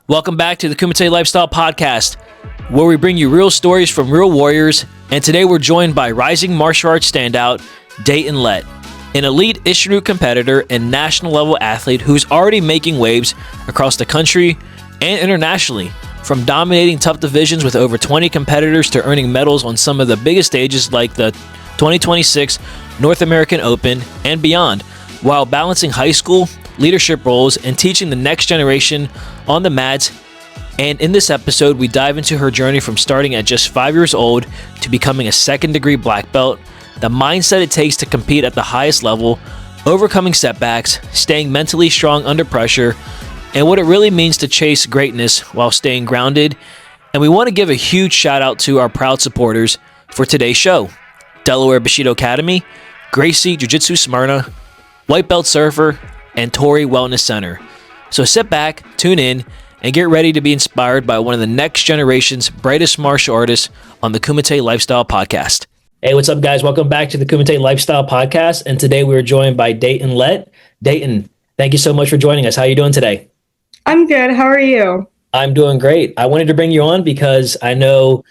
Welcome back to the Kumite Lifestyle Podcast, where we bring you real stories from real warriors. And today we're joined by rising martial arts standout, Daetyn Lett, an elite Isshinryu competitor and national level athlete who's already making waves across the country and internationally, from dominating tough divisions with over 20 competitors to earning medals on some of the biggest stages like the 2026 North American Open and beyond, while balancing high school, leadership roles, and teaching the next generation on the mats. And in this episode, we dive into her journey from starting at just 5 years old to becoming a second-degree black belt, the mindset it takes to compete at the highest level, overcoming setbacks, staying mentally strong under pressure, and what it really means to chase greatness while staying grounded. And we want to give a huge shout out to our proud supporters for today's show: Delaware Bushido Academy, Gracie Jiu-Jitsu Smyrna, White Belt Surfer, and Tori Wellness Center. So sit back, tune in, and get ready to be inspired by one of the next generation's brightest martial artists on the Kumite Lifestyle Podcast. Hey, what's up, guys? Welcome back to the Kumite Lifestyle Podcast, and today we're joined by Daetyn Lett. Daetyn, thank you so much for joining us. How are you doing today? I'm good. How are you? I'm doing great. I wanted to bring you on because I know,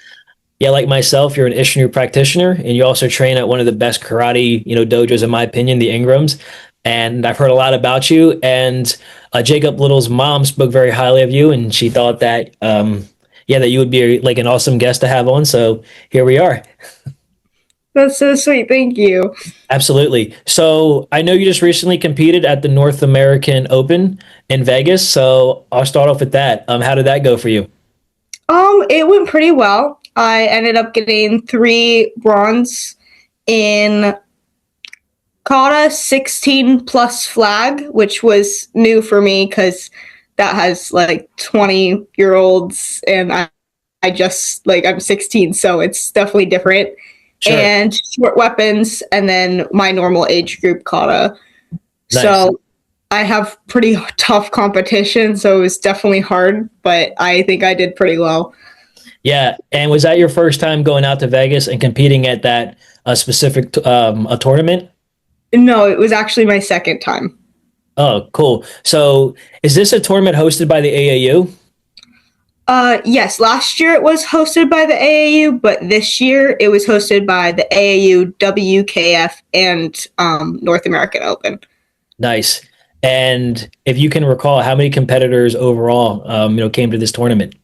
like myself, you're an Isshinryu practitioner, and you also train at one of the best karate, dojos, in my opinion, the Ingrams. And I've heard a lot about you. And Jacob Little's mom spoke very highly of you, and she thought that, that you would be like an awesome guest to have on. So here we are. That's so sweet. Thank you. Absolutely. So I know you just recently competed at the North American Open in Vegas. So I'll start off with that. How did that go for you? It went pretty well. I ended up getting 3 bronze in kata 16 plus flag, which was new for me because that has like 20-year-olds and I just I'm 16, so it's definitely different. Sure. And short weapons, and then my normal age group kata. Nice. So I have pretty tough competition, so it was definitely hard, but I think I did pretty well. Yeah, and was that your first time going out to Vegas and competing at that specific a tournament? No, it was actually my second time. Oh, cool. So is this a tournament hosted by the AAU? Yes, last year it was hosted by the AAU, but this year it was hosted by the AAU, WKF, and North American Open. Nice. And if you can recall, how many competitors overall, came to this tournament?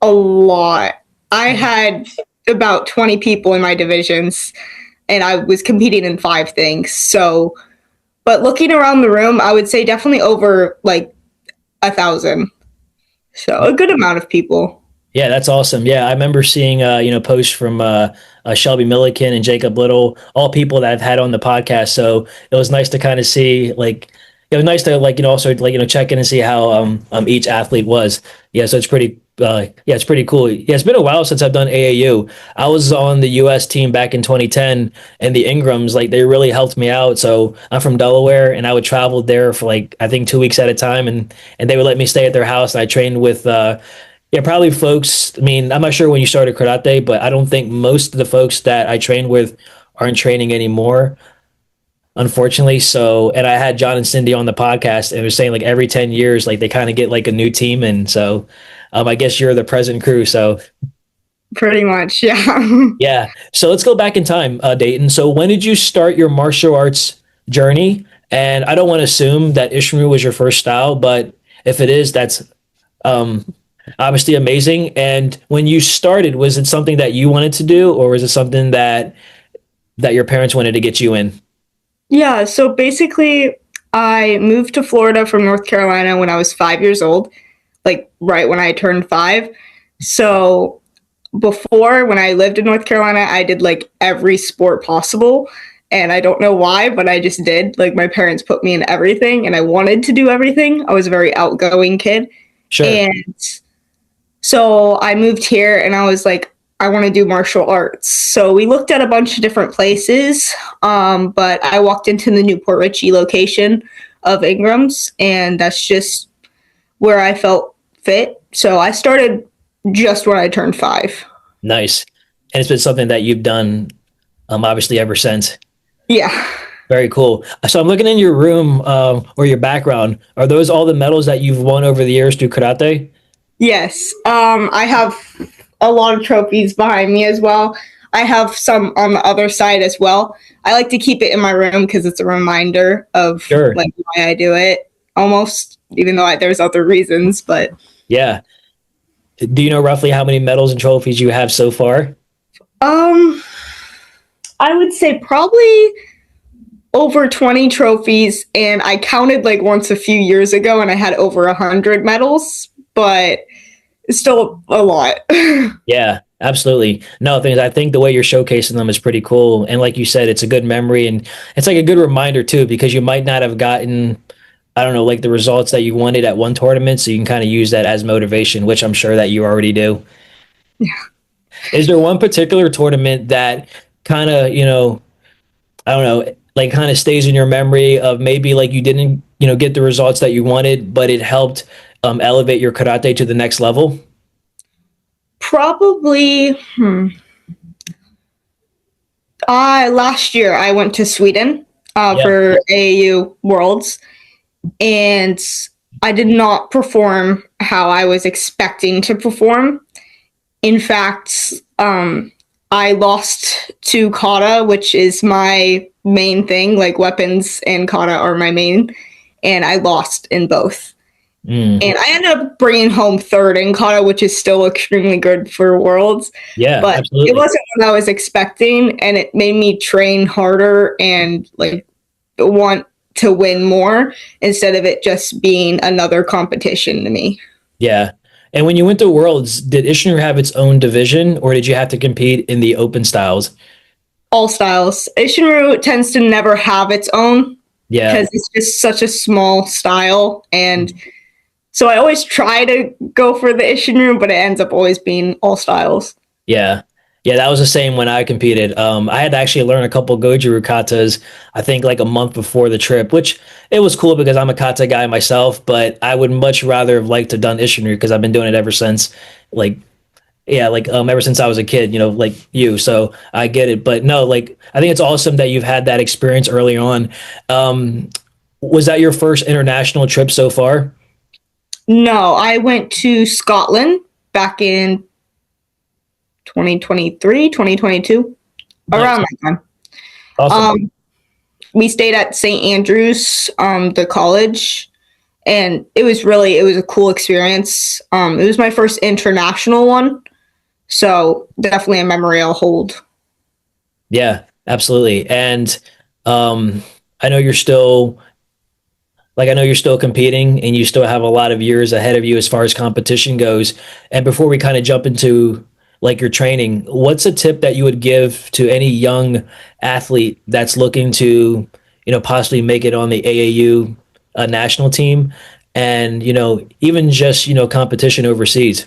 A lot. I had about 20 people in my divisions, and I was competing in 5 things. So, but looking around the room, I would say definitely over 1,000. So a good amount of people. Yeah, that's awesome. Yeah, I remember seeing posts from Shelby Milliken and Jacob Little, all people that I've had on the podcast. So it was nice to kind of see it was nice to also check in and see how each athlete was. Yeah, so it's pretty it's pretty cool. Yeah, it's been a while since I've done AAU. I was on the US team back in 2010, and the Ingrams, they really helped me out. So I'm from Delaware, and I would travel there for I think 2 weeks at a time, and they would let me stay at their house. And I trained with probably folks. I mean, I'm not sure when you started karate, but I don't think most of the folks that I trained with aren't training anymore, unfortunately. So, and I had John and Cindy on the podcast, and they were saying every 10 years, they kind of get a new team. And so I guess you're the present crew. So pretty much. Yeah. Yeah. So let's go back in time, Daetyn. So when did you start your martial arts journey? And I don't want to assume that Isshinryu was your first style, but if it is, that's obviously amazing. And when you started, was it something that you wanted to do, or was it something that your parents wanted to get you in? Yeah, so basically I moved to Florida from North Carolina when I was 5 years old, right when I turned 5. So before, when I lived in North Carolina, I did every sport possible. And I don't know why, but I just did. My parents put me in everything, and I wanted to do everything. I was a very outgoing kid. Sure. And so I moved here, and I was I want to do martial arts. So we looked at a bunch of different places, but I walked into the Newport Richey location of Ingram's, and that's just where I felt fit. So I started just when I turned 5. Nice. And it's been something that you've done, obviously, ever since. Yeah. Very cool. So I'm looking in your room or your background. Are those all the medals that you've won over the years through karate? Yes. I have a lot of trophies behind me as well. I have some on the other side as well. I like to keep it in my room because it's a reminder of Sure. like why I do it almost, even though there's other reasons, but Yeah. Do you know roughly how many medals and trophies you have so far? um I would say probably over 20 trophies, and I counted like once a few years ago and I had over 100 medals, but it's still a lot. Yeah, absolutely. No, things I think the way you're showcasing them is pretty cool. And like you said, it's a good memory and it's like a good reminder too, because you might not have gotten, I don't know, like the results that you wanted at one tournament. So you can kind of use that as motivation, which I'm sure that you already do. Is there one particular tournament that kind of, I don't know, like kind of stays in your memory of maybe like you didn't, get the results that you wanted, but it helped elevate your karate to the next level? Probably last year I went to Sweden Yeah. for AAU Worlds, and I did not perform how I was expecting to perform. In fact, I lost to kata, which is my main thing. Like weapons and kata are my main, and I lost in both. Mm. And I ended up bringing home third in kata, which is still extremely good for Worlds. Yeah, But it absolutely. wasn't what I was expecting, and it made me train harder and like want to win more instead of it just being another competition to me. Yeah. And when you went to Worlds, did Isshinryu have its own division or did you have to compete in the open styles? All styles. Isshinryu tends to never have its own Yeah. because it's just such a small style, and so I always try to go for the Isshinryu, but it ends up always being all styles. Yeah. Yeah, that was the same when I competed. I had to actually learn a couple Goju katas, I think like a month before the trip, which it was cool because I'm a kata guy myself, but I would much rather have liked to done Isshinryu because I've been doing it ever since like yeah, like ever since I was a kid, like you. So I get it. But no, like I think it's awesome that you've had that experience early on. Um, was that your first international trip so far? No, I went to Scotland back in 2023, 2022, Nice. around that time. Awesome. We stayed at St. Andrews, the college, and it was a cool experience. It was my first international one, so definitely a memory I'll hold. Yeah, absolutely. And um, I know you're still I know you're still competing and you still have a lot of years ahead of you as far as competition goes. And before we kind of jump into like your training, what's a tip that you would give to any young athlete that's looking to, possibly make it on the AAU national team and, even just, competition overseas?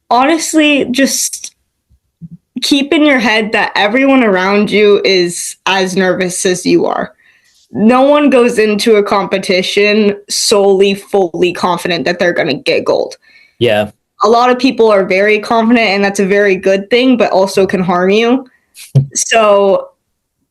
Honestly, just keep in your head that everyone around you is as nervous as you are. No one goes into a competition solely fully confident that they're going to get gold. Yeah. A lot of people are very confident, and that's a very good thing, but also can harm you. So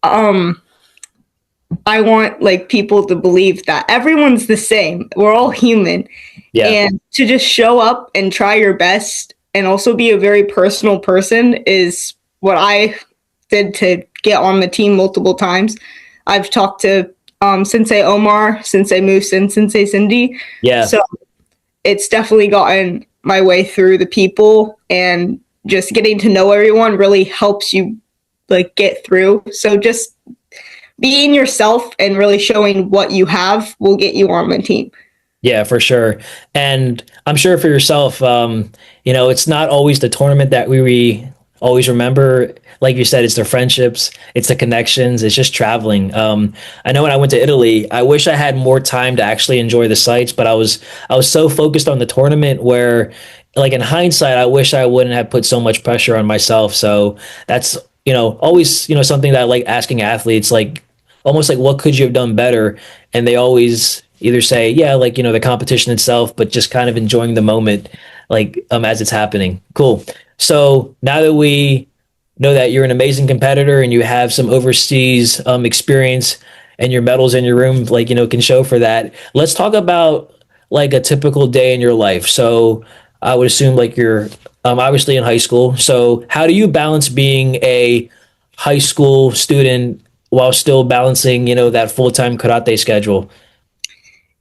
I want like people to believe that everyone's the same. We're all human, Yeah. and to just show up and try your best and also be a very personal person is what I did to get on the team multiple times. I've talked to Sensei Omar, Sensei Musin, Sensei Cindy. Yeah. So it's definitely gotten my way through the people, and just getting to know everyone really helps you like get through. So just being yourself and really showing what you have will get you on the team. Yeah, for sure. And I'm sure for yourself, it's not always the tournament that we always remember. Like you said, it's the friendships, it's the connections, it's just traveling. I know when I went to Italy, I wish I had more time to actually enjoy the sights, but I was so focused on the tournament where, like in hindsight, I wish I wouldn't have put so much pressure on myself. So that's always something that I like asking athletes, like almost like what could you have done better, and they always either say, yeah, like, the competition itself, but just kind of enjoying the moment, like, as it's happening. Cool. So now know that you're an amazing competitor and you have some overseas experience, and your medals in your room, like, can show for that. Let's talk about like a typical day in your life. So I would assume like you're obviously in high school. So how do you balance being a high school student while still balancing, that full-time karate schedule?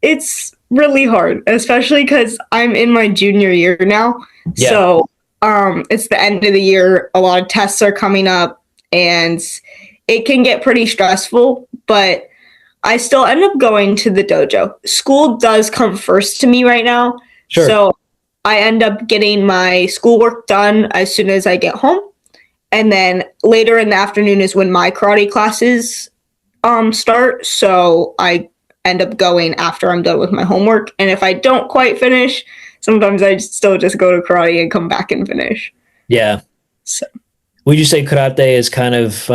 It's really hard, especially because I'm in my junior year now. Yeah, So it's the end of the year. A lot of tests are coming up, and it can get pretty stressful, but I still end up going to the dojo. School does come first to me right now. sure. So I end up getting my schoolwork done as soon as I get home. And then later in the afternoon is when my karate classes start. So I end up going after I'm done with my homework. And if I don't quite finish, sometimes I still just go to karate and come back and finish. Yeah. So Would you say karate is kind of,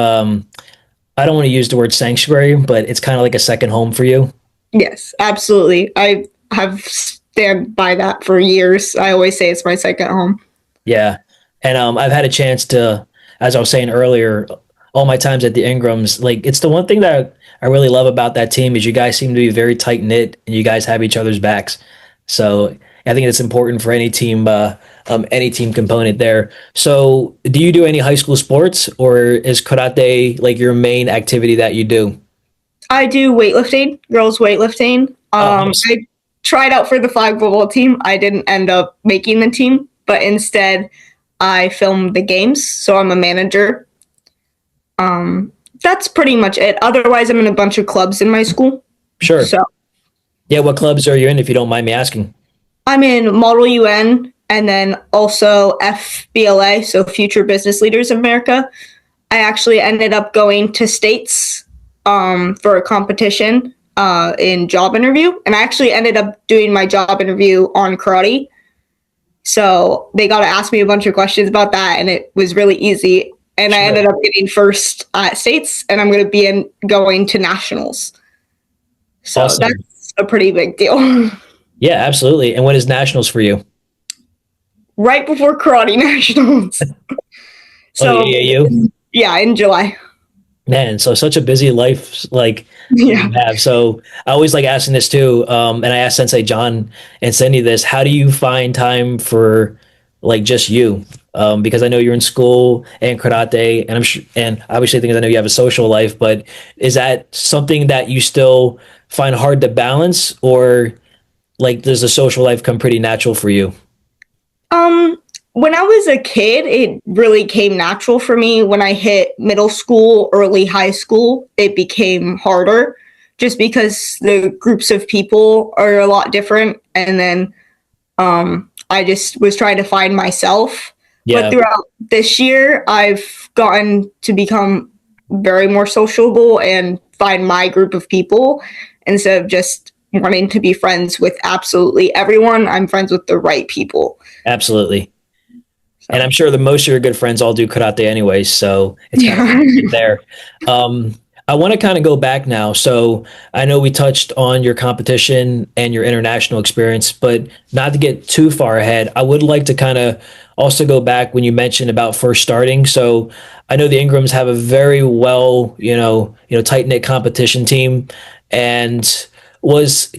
I don't want to use the word sanctuary, but it's kind of like a second home for you? yes, absolutely. I have stand by that for years. I always say it's my second home. Yeah. And I've had a chance to, as I was saying earlier, all my times at the Ingrams, like it's the one thing that I really love about that team is you guys seem to be very tight knit and you guys have each other's backs. So I think it's important for any team component there. So do you do any high school sports, or is karate like your main activity that you do? I do weightlifting, girls weightlifting. Oh, nice. I tried out for the flag football team. I didn't end up making the team, but instead I filmed the games, so I'm a manager. That's pretty much it. Otherwise, I'm in a bunch of clubs in my school. Sure. So Yeah. What clubs are you in, if you don't mind me asking? I'm in Model UN and then also FBLA, so Future Business Leaders of America. I actually ended up going to states for a competition in job interview, and I actually ended up doing my job interview on karate. So they got to ask me a bunch of questions about that, and it was really easy. And I Sure. ended up getting first at states, and I'm going to be going to nationals. So Awesome. that's a pretty big deal. Yeah, absolutely. And when is nationals for you? Right before karate nationals. Oh, the So AAU? yeah, in July. Man, so such a busy life, like Yeah. you have. So I always like asking this too. And I asked Sensei John and Cindy this: how do you find time for like just you? Because I know you're in school and karate, and I'm sure, and obviously things I know you have a social life. But is that something that you still find hard to balance, or like does the social life come pretty natural for you? Um, when I was a kid, it really came natural for me. When I hit middle school, early high school, it became harder just because the groups of people are a lot different. And then I just was trying to find myself. But Yeah, throughout this year, I've gotten to become very more sociable and find my group of people instead of just wanting to be friends with absolutely everyone. I'm friends with the right people. absolutely. And So I'm sure the most of your good friends all do karate anyways, so it's kind of yeah. right there. Um, I want to kind of go back now. So I know we touched on your competition and your international experience, but not to get too far ahead, I would like to kind of also go back when you mentioned about first starting. So I know the Ingrams have a very well, tight knit competition team, and was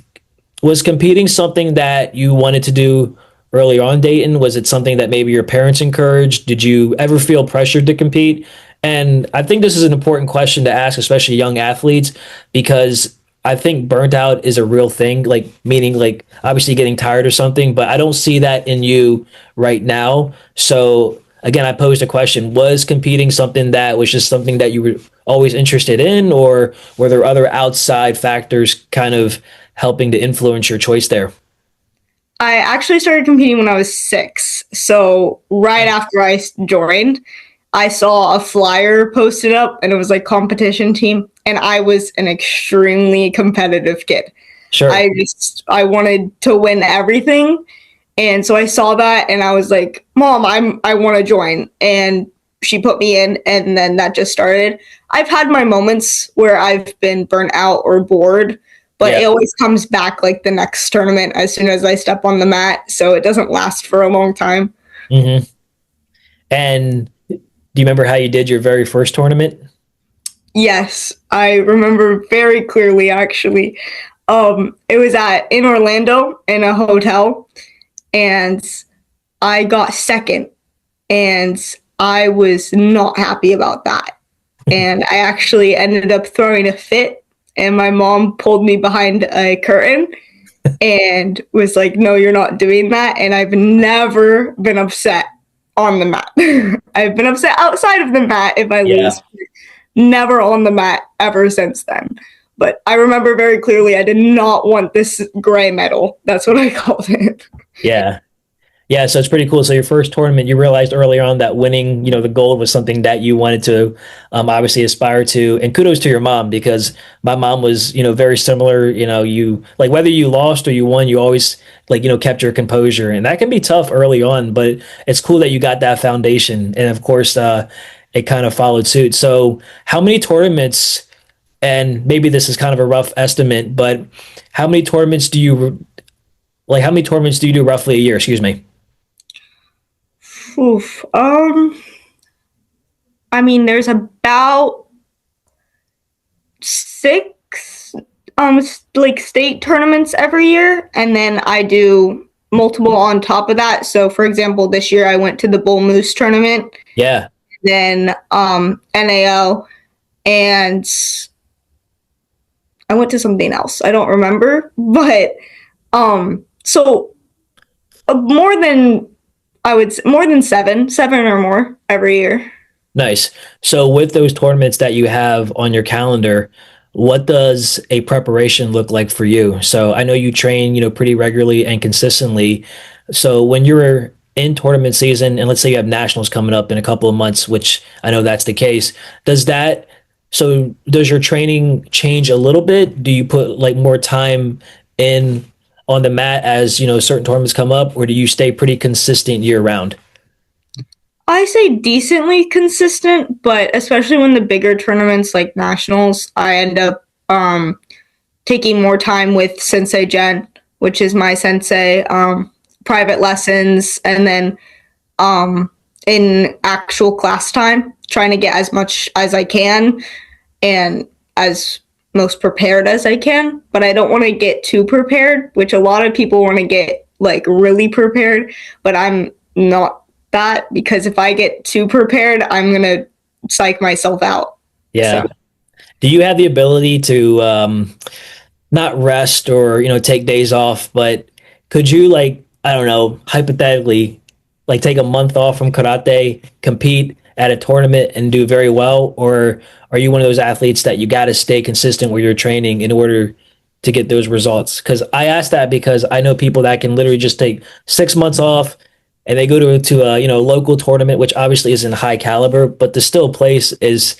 was competing something that you wanted to do early on, Daetyn? Was it something that maybe your parents encouraged? Did you ever feel pressured to compete? And I think this is an important question to ask, especially young athletes, because I think burnt out is a real thing, like meaning like obviously getting tired or something, but I don't see that in you right now. So again, I posed a question: was competing something that was just something that you were always interested in, or were there other outside factors kind of helping to influence your choice there? I actually started competing when I was 6. So right after I joined, I saw a flyer posted up and it was like competition team. And I was an extremely competitive kid. Sure. I wanted to win everything. And so I saw that and I was like, Mom, I want to join. And she put me in and then that just started. I've had my moments where I've been burnt out or bored, but Yeah. it always comes back like the next tournament as soon as I step on the mat. So it doesn't last for a long time. hmm And Do you remember how you did your very first tournament? Yes, I remember very clearly actually. It was at in Orlando in a hotel, and I got second, and I was not happy about that. And I actually ended up throwing a fit, and my mom pulled me behind a curtain and was like, "No, you're not doing that." And I've never been upset on the mat. I've been upset outside of the mat if I Yeah. lose, never on the mat ever since then. But I remember very clearly I did not want this gray medal. That's what I called it. Yeah. Yeah, so it's pretty cool. So your first tournament, you realized earlier on that winning, the gold was something that you wanted to obviously aspire to. And kudos to your mom because my mom was, very similar. You like whether you lost or you won, you always like, kept your composure. And that can be tough early on, but it's cool that you got that foundation. And of course, it kind of followed suit. So how many tournaments, and maybe this is kind of a rough estimate, but how many tournaments do you do roughly a year? Excuse me. Oof. I mean, there's about six like state tournaments every year, and then I do multiple on top of that. So, for example, this year I went to the Bull Moose tournament, Yeah. then NAO, and I went to something else. I don't remember, but so more than I would say, more than seven or more every year. Nice. So with those tournaments that you have on your calendar, what does a preparation look like for you? So I know you train, pretty regularly and consistently. So when you're in tournament season, and let's say you have nationals coming up in a couple of months, which I know that's the case, does your training change a little bit? Do you put like more time in on the mat as, certain tournaments come up, or do you stay pretty consistent year round? I say decently consistent, but especially when the bigger tournaments like nationals, I end up taking more time with Sensei Jen, which is my sensei, private lessons, and then in actual class time, trying to get as much as I can and as most prepared as I can. But I don't want to get too prepared, which a lot of people want to get like really prepared, but I'm not that, because if I get too prepared, I'm gonna psych myself out. Yeah. So Do you have the ability to not rest or take days off, but could you like I don't know hypothetically like take a month off from karate, compete at a tournament, and do very well, or are you one of those athletes that you got to stay consistent with your training in order to get those results? Because I ask that because I know people that can literally just take 6 months off and they go to a local tournament, which obviously isn't high caliber, but the still place is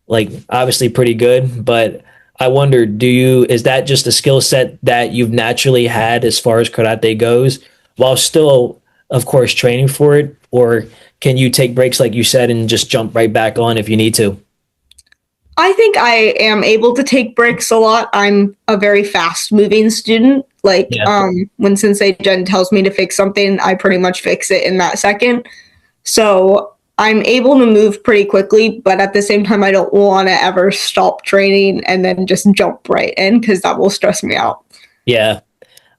like obviously pretty good. But I wonder, is that just a skill set that you've naturally had as far as karate goes, while still, of course, training for it, or can you take breaks like you said and just jump right back on if you need to? I think I am able to take breaks a lot. I'm a very fast moving student. Like Yeah. when Sensei Jen tells me to fix something, I pretty much fix it in that second. So I'm able to move pretty quickly, but at the same time, I don't want to ever stop training and then just jump right in because that will stress me out. Yeah.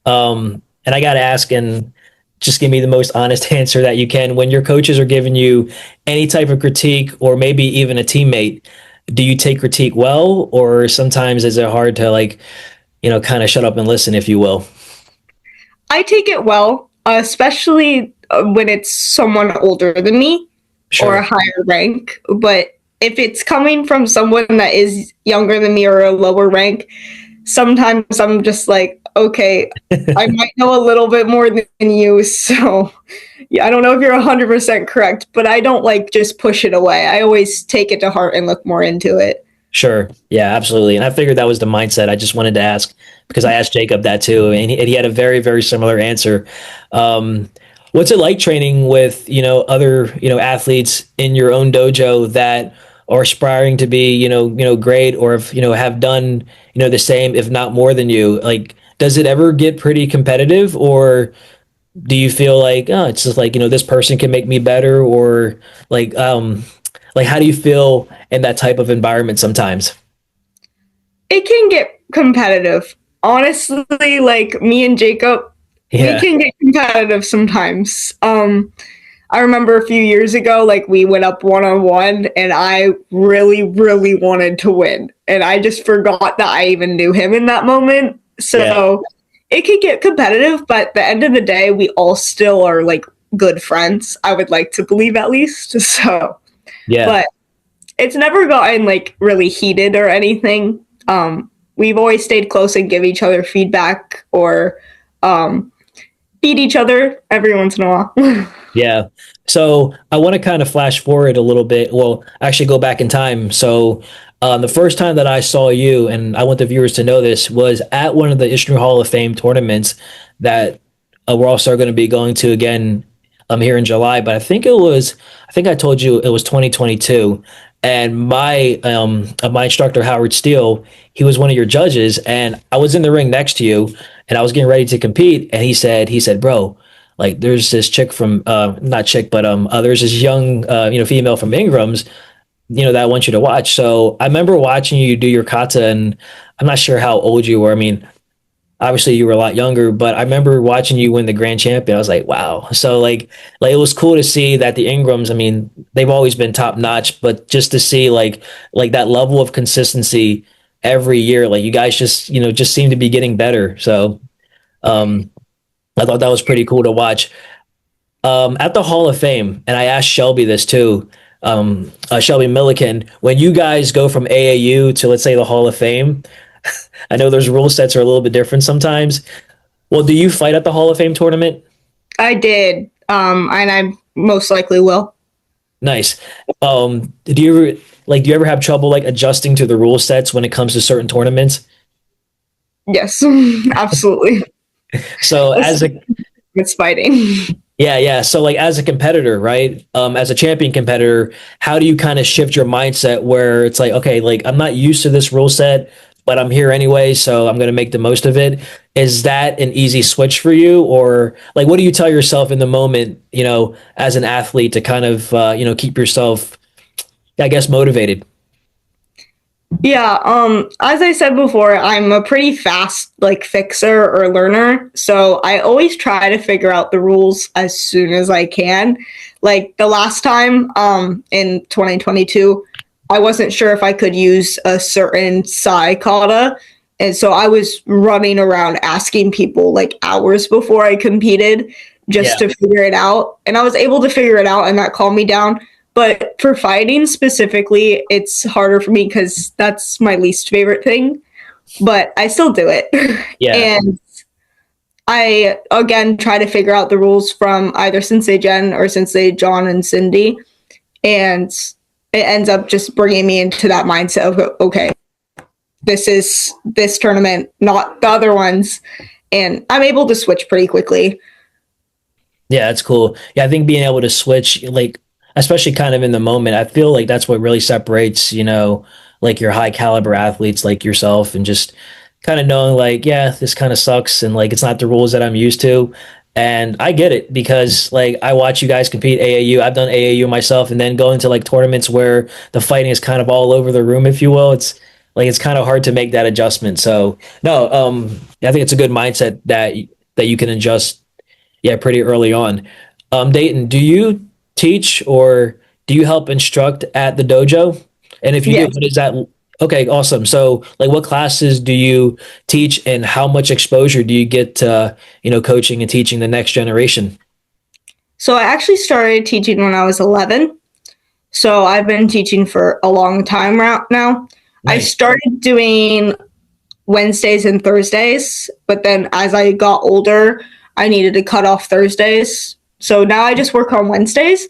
And I got to ask, and just give me the most honest answer that you can. When your coaches are giving you any type of critique, or maybe even a teammate, do you take critique well, or sometimes is it hard to like, kind of shut up and listen, if you will? I take it well, especially when it's someone older than me or a Sure. higher rank. But if it's coming from someone that is younger than me or a lower rank, sometimes I'm just like, okay, I might know a little bit more than you. So yeah, I don't know if you're 100% correct, but I don't like just push it away. I always take it to heart and look more into it. Sure. Yeah, absolutely. And I figured that was the mindset. I just wanted to ask because I asked Jacob that too, and he had a very, very similar answer. Um, what's it like training with, other, athletes in your own dojo that are aspiring to be, great, or if, have done, the same, if not more than you? Like, does it ever get pretty competitive, or do you feel like, oh, it's just like, this person can make me better, or like, Like, how do you feel in that type of environment sometimes? It can get competitive. Honestly, like me and Jacob, we Yeah. can get competitive sometimes. I remember a few years ago, like we went up 1-on-1 and I really, really wanted to win. And I just forgot that I even knew him in that moment. Yeah. So it could get competitive, but at the end of the day, we all still are like good friends. I would like to believe at least. So, Yeah. but it's never gotten like really heated or anything. We've always stayed close and give each other feedback or beat each other every once in a while. Yeah. So I want to kind of flash forward a little bit. Well, actually go back in time. So the first time that I saw you, and I want the viewers to know this, was at one of the Isshinryu Hall of Fame tournaments that we're also going to be going to again here in July. But I think I told you it was 2022. And my instructor, Howard Steele, he was one of your judges, and I was in the ring next to you, and I was getting ready to compete, and he said, bro, like there's this chick from not chick but there's this young female from Ingram's that I want you to watch. So I remember watching you do your kata, and I'm not sure how old you were. I mean, obviously you were a lot younger, but I remember watching you win the grand champion. I was like, wow. So like it was cool to see that the Ingrams, I mean, they've always been top notch, but just to see like that level of consistency every year, like you guys just seem to be getting better. So um I thought that was pretty cool to watch. At the Hall of Fame, and I asked Shelby this too, Shelby Milliken, when you guys go from AAU to, let's say, the Hall of Fame, I know those rule sets are a little bit different sometimes. Well, do you fight at the Hall of Fame tournament? I did, and I most likely will. Nice. Do you ever have trouble like adjusting to the rule sets when it comes to certain tournaments? Yes, absolutely. So as a It's fighting. Yeah, yeah. So like as a competitor, right? As a champion competitor, how do you kind of shift your mindset where it's like, okay, like I'm not used to this rule set, but I'm here anyway, so I'm gonna make the most of it. Is that an easy switch for you? Or like what do you tell yourself in the moment, as an athlete to kind of keep yourself, I guess, motivated? Yeah, as I said before, I'm a pretty fast like fixer or learner, so I always try to figure out the rules as soon as I can. Like the last time in 2022, I wasn't sure if I could use a certain Sai kata, and so I was running around asking people like hours before I competed just Yeah. to figure it out, and I was able to figure it out and that calmed me down. But for fighting specifically, it's harder for me because that's my least favorite thing. But I still do it. Yeah. And I, again, try to figure out the rules from either Sensei Jen or Sensei John and Cindy. And it ends up just bringing me into that mindset of, okay, this is this tournament, not the other ones. And I'm able to switch pretty quickly. Yeah, that's cool. Yeah, I think being able to switch, like, especially kind of in the moment, I feel like that's what really separates, like your high caliber athletes like yourself, and just kind of knowing, like, yeah, this kind of sucks and like it's not the rules that I'm used to. And I get it because like I watch you guys compete AAU. I've done AAU myself, and then going to like tournaments where the fighting is kind of all over the room, if you will. It's kind of hard to make that adjustment. So no, I think it's a good mindset that you can adjust, yeah, pretty early on. Dayton, do you teach or do you help instruct at the dojo? And if you do, Yes. what is that? Okay, awesome. So, like, what classes do you teach, and how much exposure do you get to, coaching and teaching the next generation? So I actually started teaching when I was 11. So I've been teaching for a long time now. I Nice. started doing Wednesdays and Thursdays, but then as I got older, I needed to cut off Thursdays. So now I just work on Wednesdays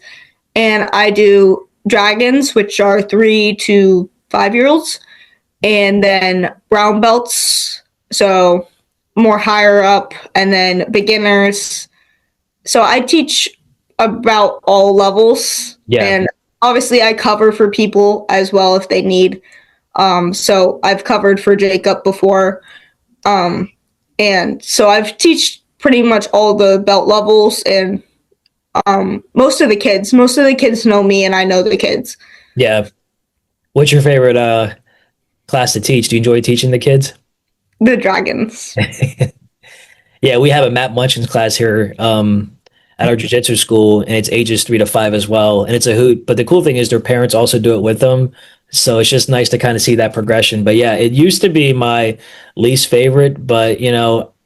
and I do dragons, which are 3 to 5 year olds, and then brown belts. So more higher up, and then beginners. So I teach about all levels, Yeah. and obviously I cover for people as well if they need. So I've covered for Jacob before, and so I've teach pretty much all the belt levels, and most of the kids know me, and I know the kids. Yeah. What's your favorite class to teach? Do you enjoy teaching the kids? The dragons. Yeah, we have a Matt Munchin's class here at our jiu-jitsu school, and it's ages 3 to 5 as well. And it's a hoot. But the cool thing is their parents also do it with them. So it's just nice to kind of see that progression. But yeah, it used to be my least favorite, but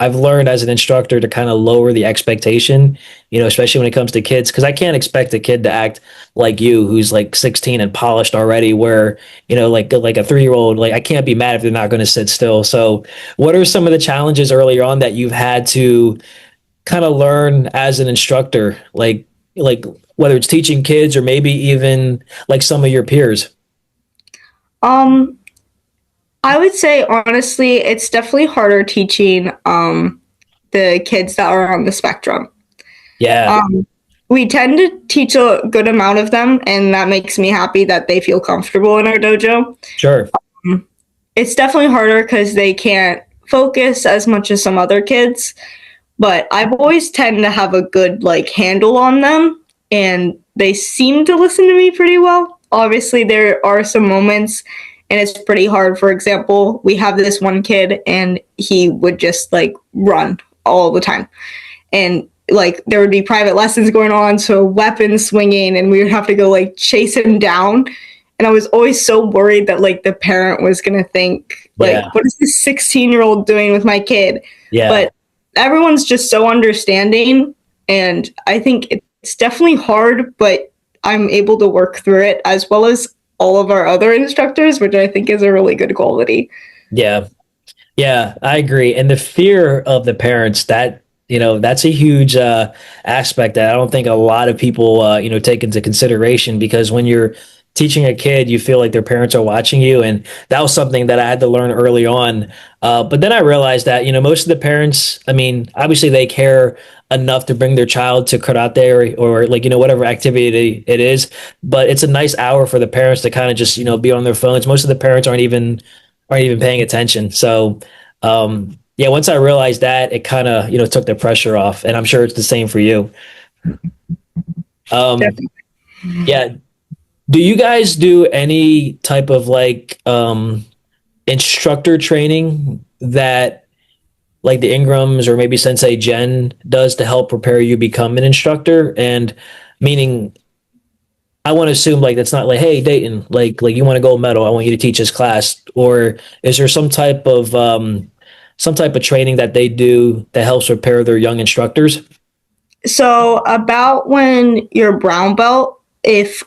I've learned as an instructor to kind of lower the expectation, especially when it comes to kids, because I can't expect a kid to act like you, who's like 16 and polished already, where, like a 3-year-old, like I can't be mad if they're not going to sit still. So what are some of the challenges earlier on that you've had to kind of learn as an instructor, like whether it's teaching kids or maybe even like some of your peers? Um, I would say honestly, it's definitely harder teaching the kids that are on the spectrum. Yeah, Um, we tend to teach a good amount of them, and that makes me happy that they feel comfortable in our dojo. sure. It's definitely harder because they can't focus as much as some other kids, but I've always tend to have a good like handle on them, and they seem to listen to me pretty well. Obviously, there are some moments, and it's pretty hard. For example, we have this one kid, and he would just like run all the time, and like there would be private lessons going on, so weapons swinging, and we would have to go like chase him down. And I was always so worried that like the parent was gonna think like, Yeah, what is this 16-year-old doing with my kid? yeah, But everyone's just so understanding, and I think it's definitely hard, but I'm able to work through it as well as all of our other instructors, which I think is a really good quality. yeah. Yeah, I agree. And the fear of the parents, that's a huge aspect that I don't think a lot of people, take into consideration, because when you're teaching a kid, you feel like their parents are watching you. And that was something that I had to learn early on. But then I realized that, most of the parents, I mean, obviously they care enough to bring their child to karate or like, whatever activity it is. But it's a nice hour for the parents to kind of just, be on their phones. Most of the parents aren't even paying attention. So, yeah, once I realized that, it kind of, took the pressure off, and I'm sure it's the same for you. Um, Definitely. yeah. Do you guys do any type of like, instructor training that like the Ingrams or maybe Sensei Jen does to help prepare you become an instructor? And meaning, I want to assume like that's not like, hey, Dayton, like you want a gold medal, I want you to teach this class, or is there some type of training that they do that helps prepare their young instructors? So about when you're brown belt, if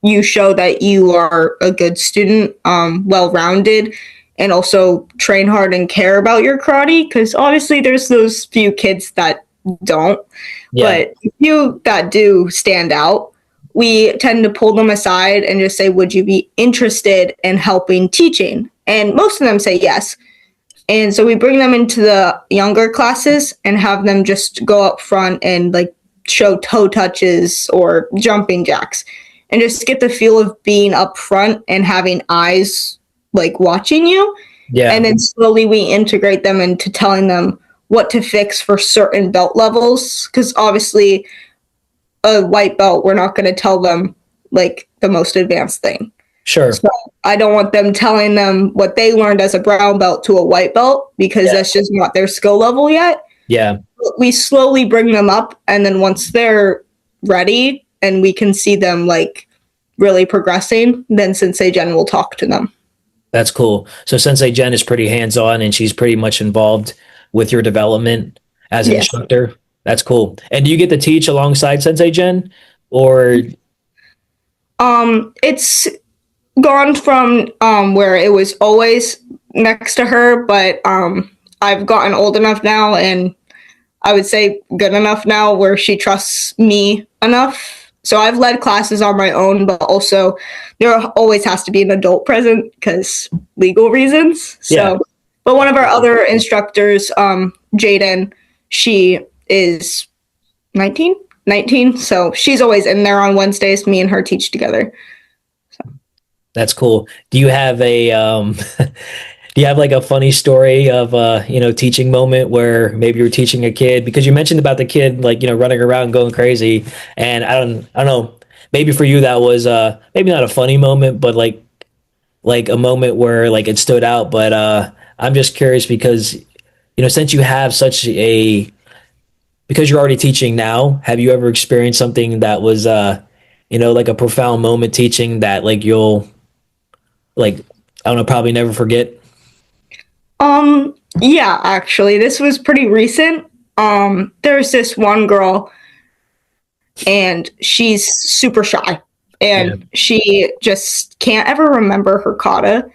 you show that you are a good student, well rounded, and also train hard and care about your karate, because obviously there's those few kids that don't, Yeah, but you that do stand out, we tend to pull them aside and just say, "Would you be interested in helping teaching?" And most of them say yes. And so we bring them into the younger classes and have them just go up front and like show toe touches or jumping jacks and just get the feel of being up front and having eyes like watching you. yeah, And then slowly we integrate them into telling them what to fix for certain belt levels. Because obviously, a white belt, we're not going to tell them like the most advanced thing. sure. So I don't want them telling them what they learned as a brown belt to a white belt because Yeah, that's just not their skill level yet. yeah, We slowly bring them up, and then once they're ready and we can see them like really progressing, then Sensei Jen will talk to them. that's cool. So Sensei Jen is pretty hands-on and she's pretty much involved with your development as an Yes. instructor. That's cool. And do you get to teach alongside Sensei Jen, or It's gone from where it was always next to her, but I've gotten old enough now, and I would say good enough now where she trusts me enough. So I've led classes on my own, but also there always has to be an adult present because legal reasons. yeah, So, but one of our other instructors, Jaden, she is 19, 19. So she's always in there on Wednesdays. Me and her teach together. that's cool. Do you have a do you have like a funny story of teaching moment where maybe you're teaching a kid, because you mentioned about the kid like running around going crazy, and I don't know, maybe for you that was maybe not a funny moment, but like a moment where like it stood out. But I'm just curious because since you have such a because you're already teaching now, have you ever experienced something that was like a profound moment teaching that like you'll like I don't know, probably never forget? Yeah, actually, this was pretty recent. There's this one girl, and she's super shy, Yeah. and she just can't ever remember her kata.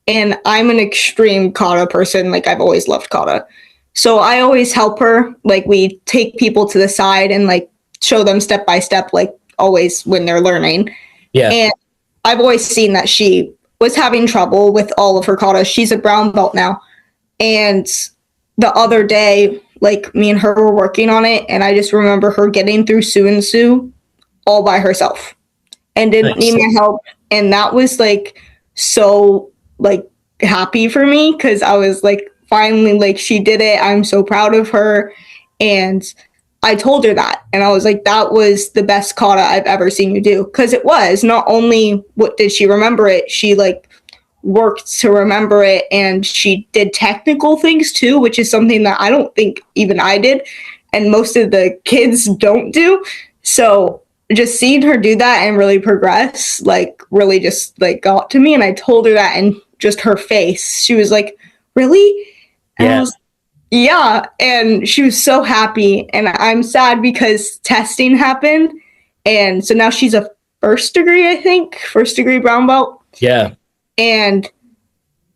And I'm an extreme kata person. Like, I've always loved kata. So I always help her. Like, we take people to the side and like show them step by step, like always when they're learning. Yeah. And I've always seen that she was having trouble with all of her katas. She's a brown belt now. And the other day, like me and her were working on it, and I just remember her getting through Su all by herself and didn't Nice. need my help. And that was like so like happy for me because I was like, finally, like she did it. I'm so proud of her. And I told her that. And I was like, that was the best kata I've ever seen you do. Because it was not only what did she remember it, she like worked to remember it, and she did technical things too, which is something that I don't think even I did. And most of the kids don't do. So just seeing her do that and really progress, like really just like got to me. And I told her that, and just her face, she was like, really? And I Yeah. was, yeah. And she was so happy. And I'm sad because testing happened. And so now she's a first degree, I think, first degree brown belt. Yeah. And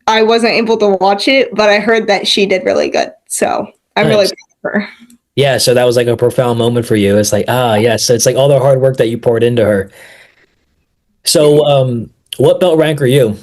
I wasn't able to watch it, but I heard that she did really good. So I'm really Nice. proud of her. Yeah, so that was like a profound moment for you. It's like, yeah, so it's like all the hard work that you poured into her. So, what belt rank are you?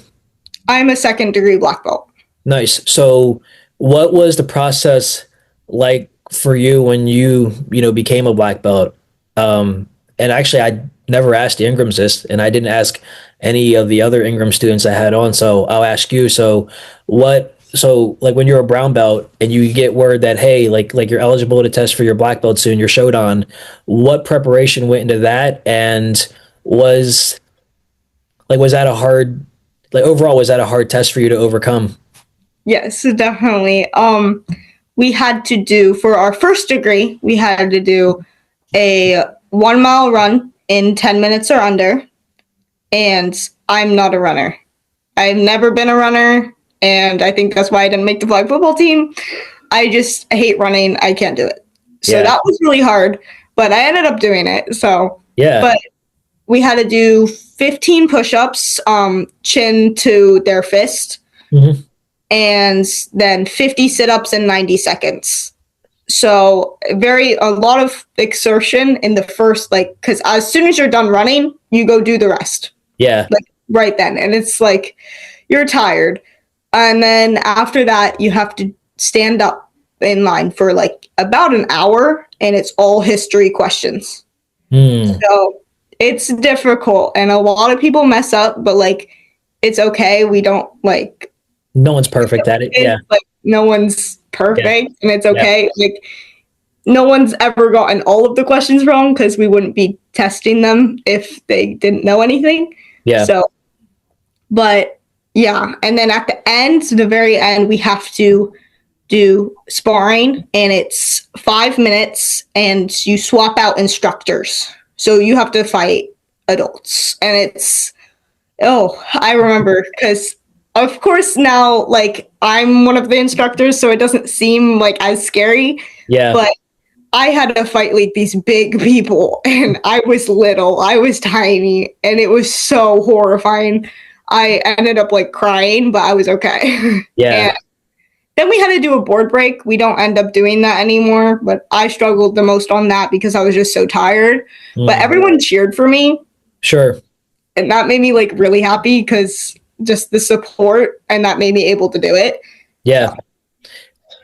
I'm a second degree black belt. Nice. So, what was the process like for you when you became a black belt? And actually, I never asked the Ingrams this, and I didn't ask any of the other Ingram students I had on. So, I'll ask you. So, what? So, like when you're a brown belt and you get word that hey, like you're eligible to test for your black belt soon, your Shodan. What preparation went into that, and was was that a hard overall was that a hard test for you to overcome? Yes, definitely. We had to do for our first degree, we had to do a 1 mile run in 10 minutes or under. And I'm not a runner. I've never been a runner. And I think that's why I didn't make the flag football team. I just hate running. I can't do it. So Yeah. that was really hard, but I ended up doing it. So, Yeah. but we had to do 15 push-ups, chin to their fist, Mhm. and then 50 sit-ups in 90 seconds. So a lot of exertion in the first, like, because as soon as you're done running, you go do the rest, Yeah. like right then. And it's like you're tired. And then after that, you have to stand up in line for like about an hour, and it's all history questions. Mm. So it's difficult, and a lot of people mess up, but like it's okay. We don't like No one's perfect at it. it, Yeah. like no one's Yeah. perfect, and it's Yeah. okay. Like no one's ever gotten all of the questions wrong because we wouldn't be testing them if they didn't know anything. Yeah. So, but yeah, and then at the end, the very end, we have to do sparring, and it's 5 minutes, and you swap out instructors. So you have to fight adults, and it's I remember because of course now like I'm one of the instructors, so it doesn't seem like as scary, Yeah. but I had to fight like these big people, and I was little, I was tiny, and it was so horrifying. I ended up like crying, but I was okay. Yeah. And then we had to do a board break. We don't end up doing that anymore, but I struggled the most on that because I was just so tired. But Mm. everyone cheered for me, Sure. and that made me like really happy because just the support, and that made me able to do it. Yeah.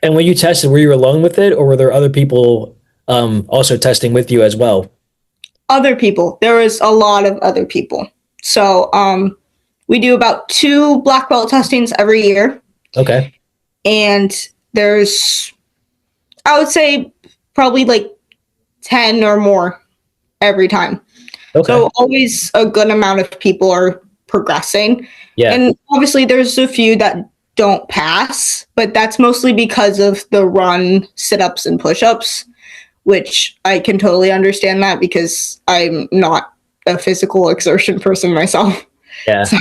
And when you tested, were you alone with it, or were there other people also testing with you as well? Other people, there was a lot of other people. So we do about 2 black belt testings every year, Okay. and there's I would say probably like 10 or more every time. Okay. So always a good amount of people are progressing. Yeah. And obviously there's a few that don't pass, but that's mostly because of the run, sit-ups, and push-ups, which I can totally understand that because I'm not a physical exertion person myself. Yeah. So,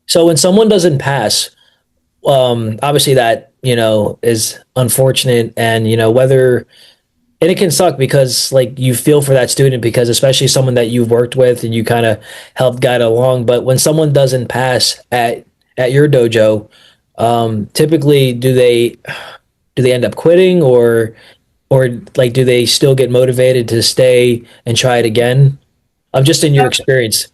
So when someone doesn't pass, obviously that, is unfortunate, and, whether, and it can suck because like you feel for that student, because especially someone that you've worked with and you kind of helped guide along. But when someone doesn't pass at your dojo, typically do they end up quitting, or like do they still get motivated to stay and try it again? I'm just in your experience.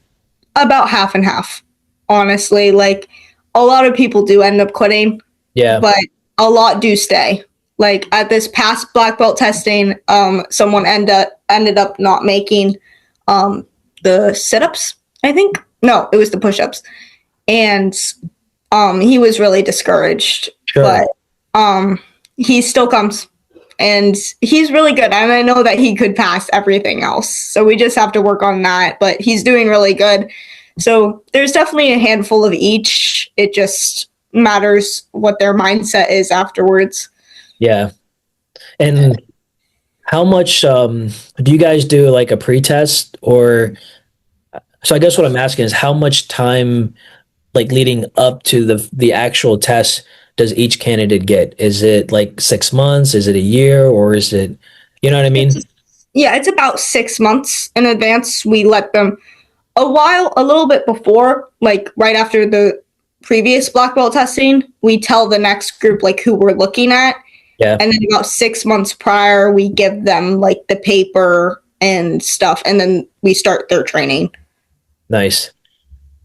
about half and half, honestly. Like a lot of people do end up quitting, Yeah. but a lot do stay. Like at this past black belt testing, someone ended up not making the sit-ups, I think. No, it was the push-ups. And he was really discouraged. Sure. But he still comes, and he's really good. And I know that he could pass everything else. So we just have to work on that. But he's doing really good. So there's definitely a handful of each. It just matters what their mindset is afterwards. Yeah. And how much do you guys do like a pre-test, or so I guess what I'm asking is how much time like leading up to the actual test does each candidate get? Is it like 6 months? Is it a year? Or is it, you know what I mean? Yeah, it's about 6 months in advance. We let them a little bit before, like right after the previous black belt testing, we tell the next group like who we're looking at. Yeah. And then about 6 months prior, we give them like the paper and stuff, and then we start their training. Nice.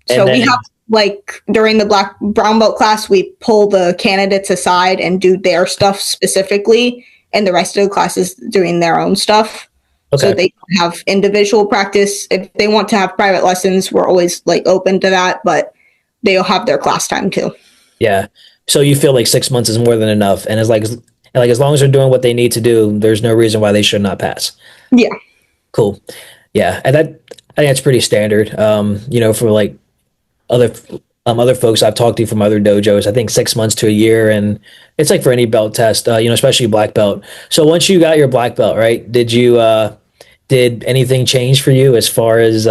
So And we then, have like during the black brown belt class, we pull the candidates aside and do their stuff specifically, and the rest of the class is doing their own stuff. So okay. they have individual practice. If they want to have private lessons, we're always like open to that, but they'll have their class time too. Yeah. So you feel like 6 months is more than enough. And as long as they're doing what they need to do, there's no reason why they should not pass. Yeah. Cool. Yeah. And I think that's pretty standard. For like other other folks I've talked to from other dojos, I think 6 months to a year, and it's like for any belt test, especially black belt. So once you got your black belt, right? Did anything change for you as far as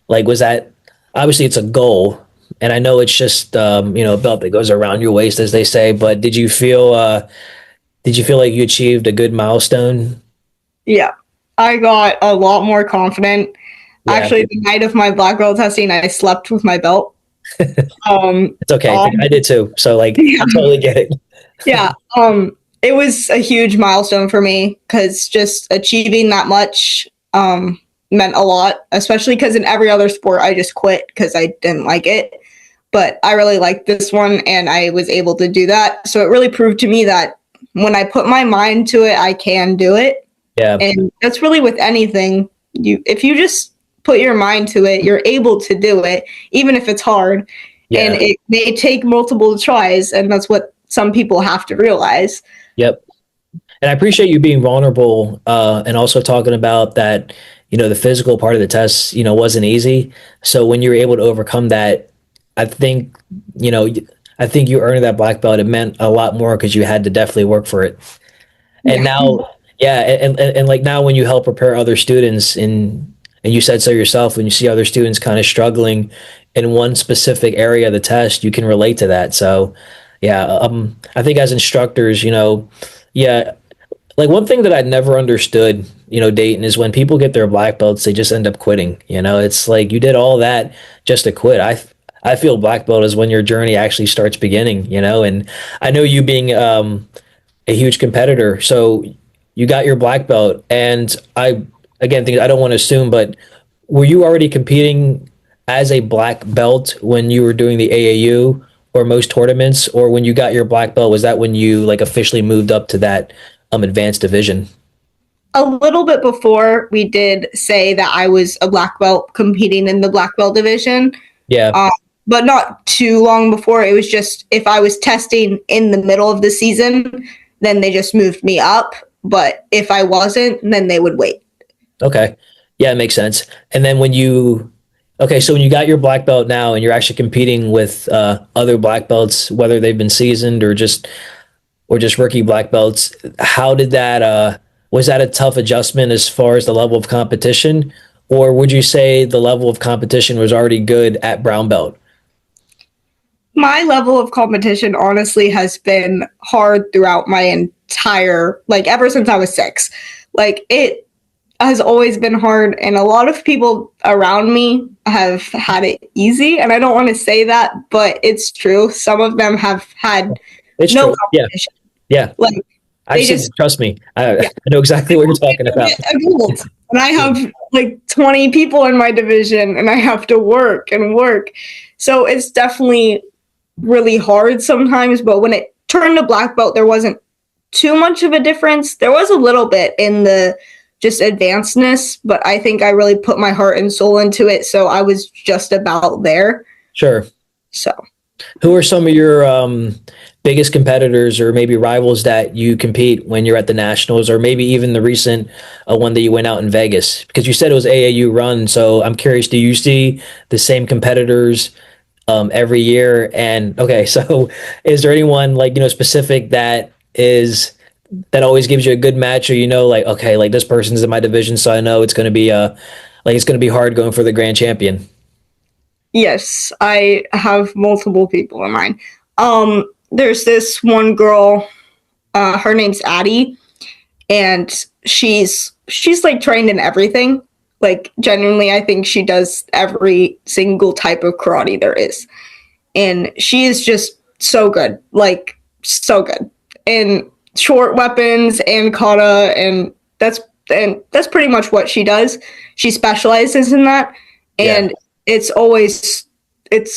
like was that, obviously it's a goal, and I know it's just a belt that goes around your waist, as they say, but did you feel like you achieved a good milestone? Yeah. I got a lot more confident. Yeah, Actually, the night of my black belt testing, I slept with my belt. it's okay. Um, I did too. So like I yeah. totally get it. Yeah. It was a huge milestone for me because just achieving that much meant a lot, especially because in every other sport I just quit because I didn't like it. But I really liked this one, and I was able to do that. So it really proved to me that when I put my mind to it, I can do it. Yeah. And that's really with anything. If you just put your mind to it, you're able to do it, even if it's hard. And Yeah. it may take multiple tries, and that's what some people have to realize. Yep. And I appreciate you being vulnerable, and also talking about that, the physical part of the test, wasn't easy. So when you were able to overcome that, I think, you know, I think you earned that black belt. It meant a lot more because you had to definitely work for it. And Yeah. now, yeah, and like now when you help prepare other students, and you said so yourself, when you see other students kind of struggling in one specific area of the test, you can relate to that. So yeah, I think as instructors, yeah, like one thing that I never understood, Dayton, is when people get their black belts, they just end up quitting. It's like you did all that just to quit. I feel black belt is when your journey actually starts beginning, and I know you being a huge competitor, so you got your black belt, and I again think I don't want to assume, but were you already competing as a black belt when you were doing the AAU or most tournaments, or when you got your black belt, was that when you like officially moved up to that advanced division? A little bit before, we did say that I was a black belt competing in the black belt division, Yeah. um, but not too long before. It was just if I was testing in the middle of the season, then they just moved me up. But if I wasn't, then they would wait. Okay. Yeah, it makes sense. And then okay, so when you got your black belt now and you're actually competing with other black belts, whether they've been seasoned or just rookie black belts, how did that was that a tough adjustment as far as the level of competition, or would you say the level of competition was already good at brown belt? My level of competition honestly has been hard throughout my entire, like, ever since I was 6. Like, it has always been hard, and a lot of people around me have had it easy, and I don't want to say that, but it's true. Some of them have had It's no true. Yeah, competition. yeah. Like, I've they seen just, it. Trust me. yeah. I know exactly what you're talking about. A gold. And I have like 20 people in my division, and I have to work and work. So it's definitely really hard sometimes, but when it turned to black belt, there wasn't too much of a difference. There was a little bit in the just advancedness, but I think I really put my heart and soul into it, so I was just about there. Sure. So, Who are some of your biggest competitors or maybe rivals that you compete when you're at the nationals, or maybe even the recent one that you went out in Vegas? Because you said it was AAU run, so I'm curious. Do you see the same competitors every year? And okay, so is there anyone like specific that always gives you a good match, or like okay, like this person's in my division, so I know it's going to be like it's going to be hard going for the grand champion. yes, I have multiple people in mind. There's this one girl, her name's Addie, and she's like trained in everything. Like, genuinely, I think she does every single type of karate there is. And she is just so good, like, so good. And short weapons and kata, and that's pretty much what she does. She specializes in that, and Yeah. it's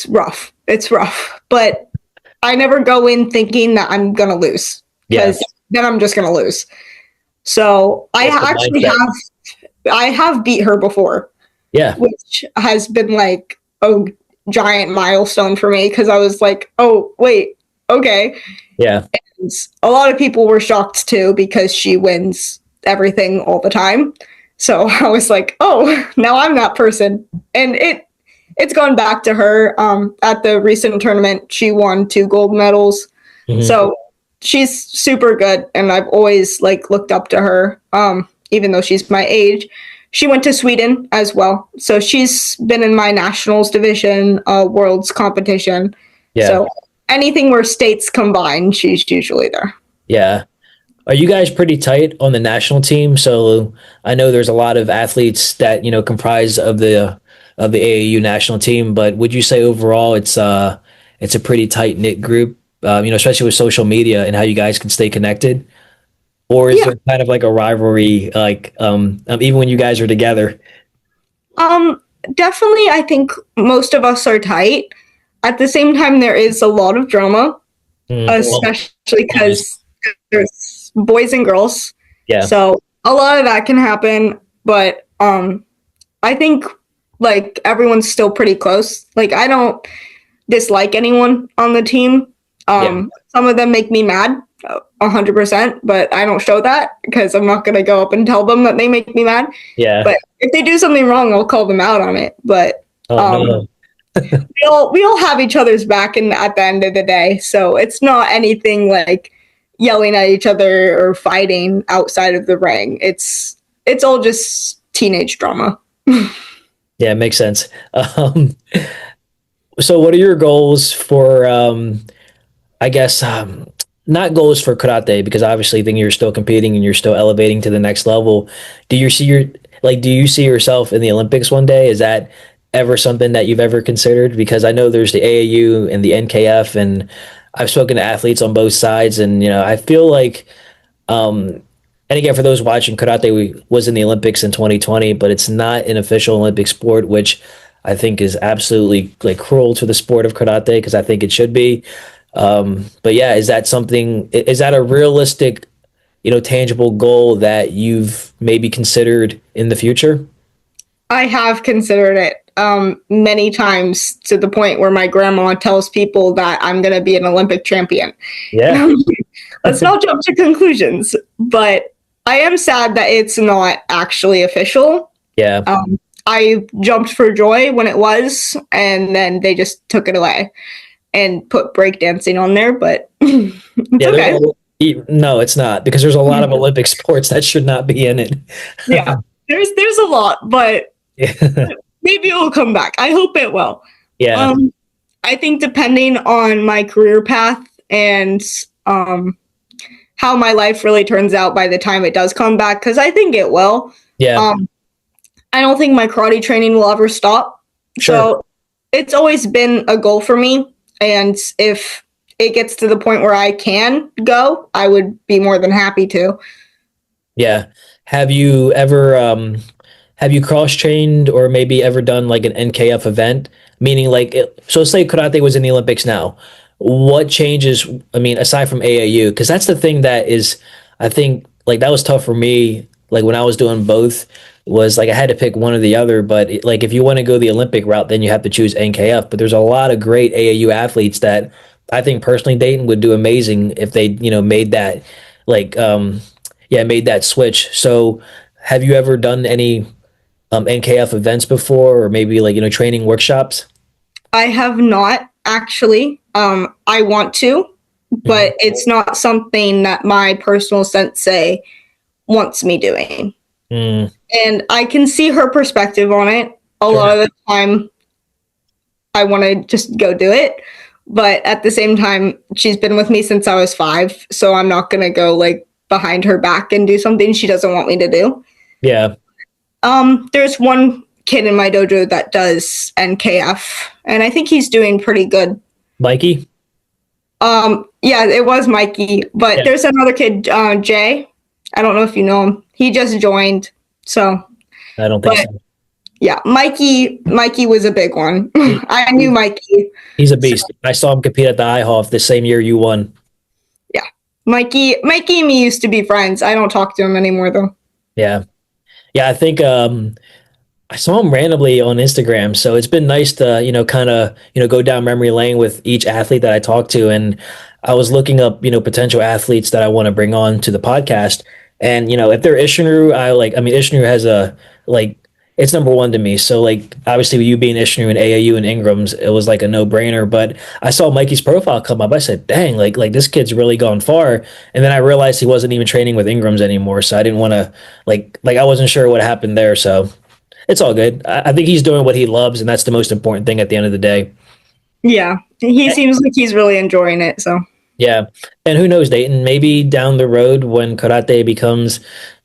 rough. It's rough, but I never go in thinking that I'm gonna lose, Yeah. because then I'm just gonna lose. So I That's the actually mindset. have beat her before, Yeah. which has been like a giant milestone for me, because I was like, oh wait, okay. Yeah. And a lot of people were shocked too, because she wins everything all the time. So I was like, oh, now I'm that person. And it's gone back to her. At the recent tournament, she won 2 gold medals. Mhm. So she's super good, and I've always like looked up to her. Even though she's my age, she went to Sweden as well, so she's been in my nationals division, worlds competition. Yeah. So anything where states combine, she's usually there. Yeah. Are you guys pretty tight on the national team? So I know there's a lot of athletes that comprise of the AAU national team, but would you say overall it's a pretty tight knit group? Especially with social media and how you guys can stay connected, or is Yeah. there kind of like a rivalry, like even when you guys are together? Um, Definitely, I think most of us are tight. At the same time, there is a lot of drama, Well, especially always. because there's boys and girls. Yeah. So a lot of that can happen, but I think like everyone's still pretty close. Like, I don't dislike anyone on the team. Yeah. Some of them make me mad, 100%, but I don't show that, because I'm not gonna go up and tell them that they make me mad. Yeah. But if they do something wrong, I'll call them out on it. But Oh um, no. we all have each other's back, and at the end of the day, so it's not anything like yelling at each other or fighting outside of the ring. It's all just teenage drama. Yeah, it makes sense. So what are your goals for I guess not goals for karate, because obviously then you're still competing and you're still elevating to the next level. Do you see yourself in the Olympics one day? Is that ever something that you've ever considered? Because I know there's the AAU and the NKF, and I've spoken to athletes on both sides, and I feel like and again, for those watching, karate was in the Olympics in 2020, but it's not an official Olympic sport, which I think is absolutely like cruel to the sport of karate, because I think it should be. But yeah, is that something? Is that a realistic, tangible goal that you've maybe considered in the future? I have considered it many times, to the point where my grandma tells people that I'm going to be an Olympic champion. Yeah, Let's not jump to conclusions, but I am sad that it's not actually official. So I jumped for joy when it was, and then they just took it away and put breakdancing on there, but it's okay. No, it's not, because there's a lot of Olympic sports that should not be in it. Yeah, there's a lot, but Yeah. maybe it will come back. I hope it will. Yeah. I think depending on my career path and how my life really turns out by the time it does come back, because I think it will. Yeah. I don't think my karate training will ever stop. Sure. So it's always been a goal for me. And if it gets to the point where I can go, I would be more than happy to. Yeah. Have you ever have you cross trained or maybe ever done like an NKF event? Meaning like so say karate was in the Olympics now. What changes, I mean, aside from AAU, because that's the thing that is, I think like that was tough for me like when I was doing both, was like I had to pick one or the other, but like if you want to go the Olympic route, then you have to choose NKF. But there's a lot of great AAU athletes that I think personally Daetyn would do amazing if they, made that like made that switch. So have you ever done any NKF events before, or maybe like training workshops? I have not actually. I want to, but it's not something that my personal sensei wants me doing. Mm. And I can see her perspective on it. A lot of the time, I want to just go do it. But at the same time, she's been with me since I was 5, so I'm not going to go like behind her back and do something she doesn't want me to do. Yeah. There's one kid in my dojo that does NKF, and I think he's doing pretty good. Mikey? Yeah, it was Mikey, but there's another kid, Jay. I don't know if you know him. He just joined, so. I don't think so. Yeah, Mikey was a big one. I knew Mikey. He's a beast. So. I saw him compete at the IHOF the same year you won. Yeah. Mikey and me used to be friends. I don't talk to him anymore, though. Yeah. Yeah, I think I saw him randomly on Instagram, so it's been nice to, kind of, go down memory lane with each athlete that I talk to. And I was looking up, potential athletes that I want to bring on to the podcast. And, if they're Isshinryu, Isshinryu has it's number one to me. So like obviously with you being Isshinryu and AAU and Ingram's, it was like a no brainer. But I saw Mikey's profile come up. I said, dang, like this kid's really gone far. And then I realized he wasn't even training with Ingram's anymore. So I didn't want to like I wasn't sure what happened there. So it's all good. I think he's doing what he loves, and that's the most important thing at the end of the day. Yeah, he seems like he's really enjoying it. So yeah, and who knows, Daetyn? Maybe down the road when karate becomes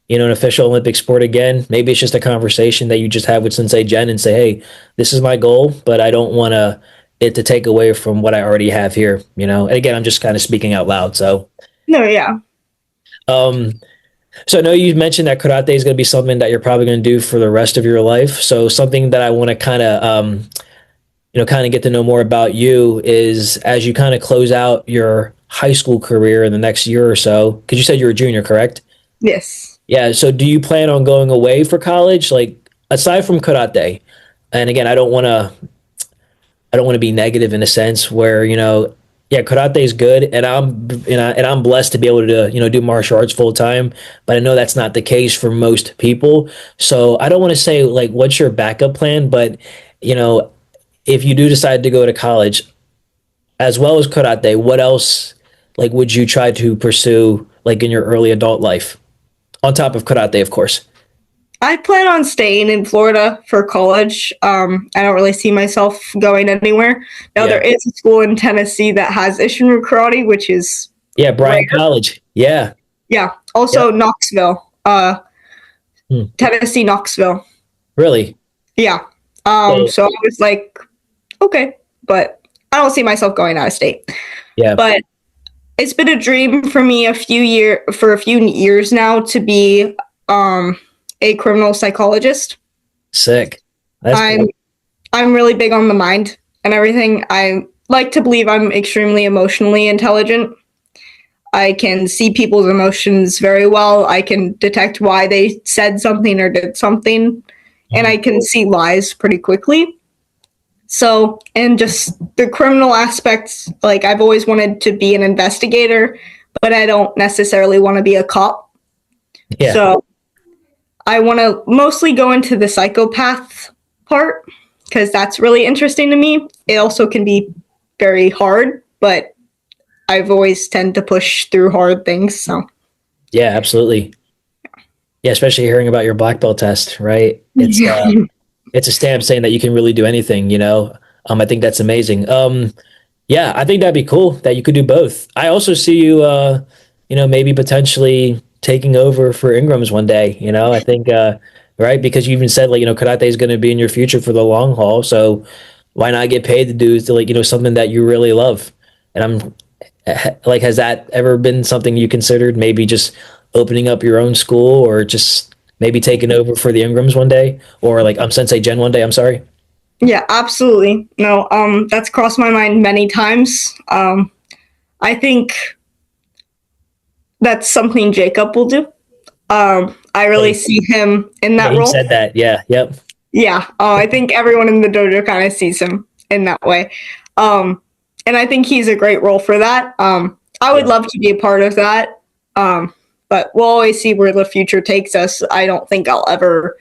an official Olympic sport again, maybe it's just a conversation that you just have with Sensei Jen and say, hey, this is my goal, but I don't want it to take away from what I already have here, And again, I'm just kind of speaking out loud. So no, yeah. So I know you mentioned that karate is going to be something that you're probably going to do for the rest of your life. So something that I want to kind of get to know more about you is as you kind of close out your high school career in the next year or so, because you said you're a junior, correct? Yes. Yeah. So do you plan on going away for college, like aside from karate? And again, I don't want to be negative in a sense where, karate is good, and I'm blessed to be able to do martial arts full time, but I know that's not the case for most people. So I don't want to say like what's your backup plan, but if you do decide to go to college as well as karate, what else like would you try to pursue like in your early adult life on top of karate, of course? I plan on staying in Florida for college. I don't really see myself going anywhere. Now, there is a school in Tennessee that has Isshinryu karate, which is Bryant rare. College. Yeah. Yeah. Also Knoxville. Tennessee, Knoxville. Really? Yeah. So I was like, okay, but I don't see myself going out of state. Yeah. But it's been a dream for me a few years now to be a criminal psychologist. Sick. Cool. I'm really big on the mind and everything. I like to believe I'm extremely emotionally intelligent. I can see people's emotions very well. I can detect why they said something or did something, and I can see lies pretty quickly. So, and just the criminal aspects, like I've always wanted to be an investigator, but I don't necessarily want to be a cop. Yeah. So I want to mostly go into the psychopath part because that's really interesting to me. It also can be very hard, but I've always tend to push through hard things. So Yeah, absolutely. Yeah, especially hearing about your black belt test, right? yeah. It's a stamp saying that you can really do anything, you know. I think that's amazing. Yeah, I think that'd be cool that you could do both. I also see you, maybe potentially taking over for Ingram's one day. I think, right, because you even said like, karate is going to be in your future for the long haul. So why not get paid to do like, something that you really love? And I'm like, has that ever been something you considered? Maybe just opening up your own school, or just maybe taking over for the Ingrams one day, or like I'm Sensei Jen one day. I'm sorry. Yeah, absolutely. No, that's crossed my mind many times. I think that's something Jacob will do. I really see him in Yeah, that he role. said that. Yeah. Yep. Yeah, I think everyone in the dojo kind of sees him in that way. And I think he's a great role for that. I would Yeah. love to be a part of that. But we'll always see where the future takes us. I don't think I'll ever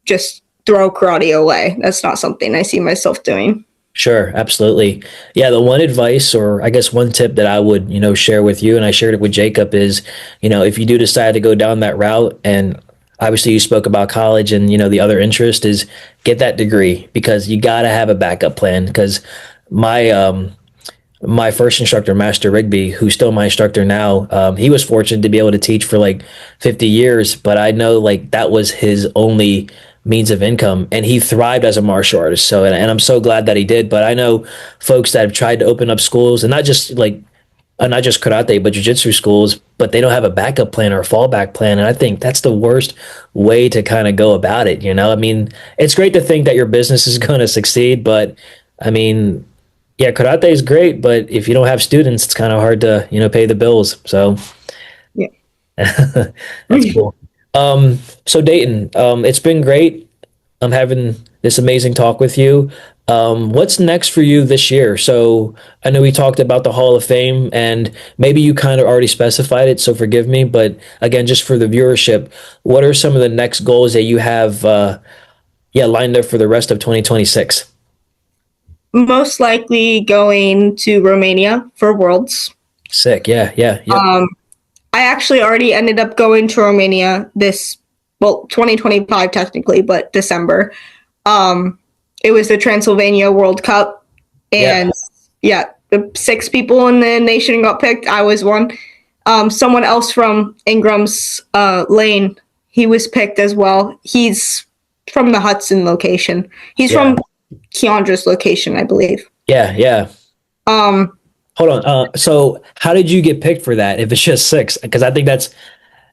just throw karate away. That's not something I see myself doing. Sure, absolutely. Yeah, the one advice, or I guess one tip that I would, share with you, and I shared it with Jacob, is, if you do decide to go down that route, and obviously you spoke about college and, the other interest is get that degree, because you got to have a backup plan. Because my first instructor, Master Rigby, who's still my instructor now, he was fortunate to be able to teach for like 50 years, but I know like that was his only means of income, and he thrived as a martial artist. So, and I'm so glad that he did. But I know folks that have tried to open up schools, and not just karate, but jujitsu schools, but they don't have a backup plan or a fallback plan. And I think that's the worst way to kind of go about it. I mean, it's great to think that your business is going to succeed, but I mean, yeah, karate is great, but if you don't have students, it's kind of hard to, pay the bills. So Yeah. that's cool. So Daetyn, it's been great. I'm having this amazing talk with you. What's next for you this year? So I know we talked about the Hall of Fame, and maybe you kind of already specified it, so forgive me. But again, just for the viewership, what are some of the next goals that you have, lined up for the rest of 2026? Most likely going to Romania for Worlds. Sick. Yeah. Yeah. Yep. I actually already ended up going to Romania 2025 technically, but December. It was the Transylvania World Cup, and the 6 people in the nation got picked. I was one. Someone else from Ingram's Lane, he was picked as well. He's from the Hudson location. He's from Keandra's location, I believe. Yeah. Yeah. Hold on. So how did you get picked for that? If it's just 6, because I think that's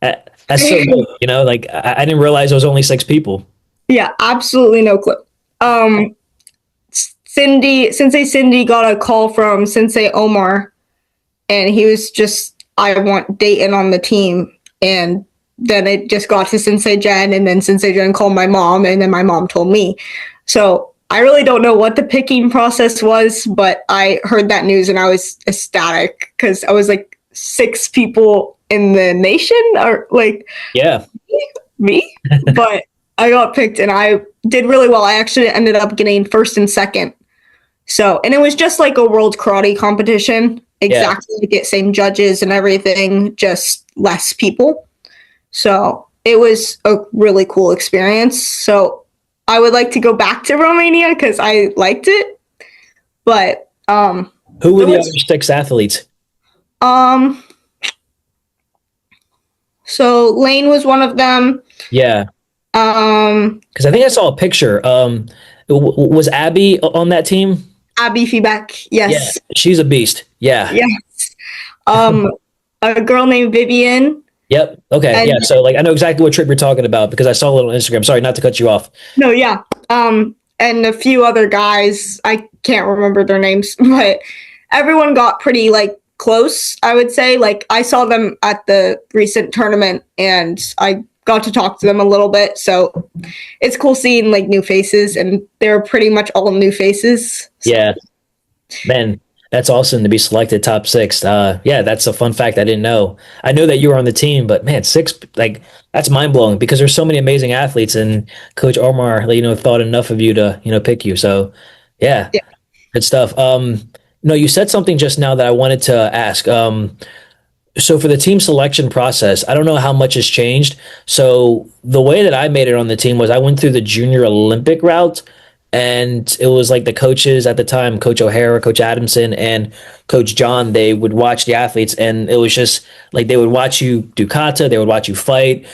so dope, like I didn't realize there was only 6 people. Yeah, absolutely no clue. Sensei Cindy got a call from Sensei Omar, and he was just, I want Daetyn on the team. And then it just got to Sensei Jen, and then Sensei Jen called my mom, and then my mom told me. So I really don't know what the picking process was, but I heard that news and I was ecstatic because I was like 6 people in the nation, or like, me. But I got picked and I did really well. I actually ended up getting first and second. So, and it was just like a world karate competition, exactly to get same judges and everything, just less people. So it was a really cool experience. So I would like to go back to Romania because I liked it. But who were the other 6 athletes? So Lane was one of them. Yeah. Because I think I saw a picture. Was Abby on that team? Abby feedback, yes. Yeah, she's a beast. Yeah. Yes. A girl named Vivian. Yep. Okay. Yeah. So like I know exactly what trip you're talking about because I saw a little on Instagram. Sorry, not to cut you off. No, yeah. And a few other guys. I can't remember their names, but everyone got pretty like close, I would say. Like I saw them at the recent tournament and I got to talk to them a little bit. So it's cool seeing like new faces, and they're pretty much all new faces. So. Yeah. Man, That's awesome to be selected top six. Yeah, that's a fun fact I didn't know. I know that you were on the team, but man, six, like that's mind blowing because there's so many amazing athletes, and Coach Omar, thought enough of you to, pick you. So, yeah, Yeah. good stuff. No, you said something just now that I wanted to ask. So for the team selection process, I don't know how much has changed. So the way that I made it on the team was I went through the junior Olympic route, and it was like the coaches at the time, Coach O'Hara, Coach Adamson, and Coach John. They would watch the athletes, and it was just like they would watch you do kata, they would watch you fight,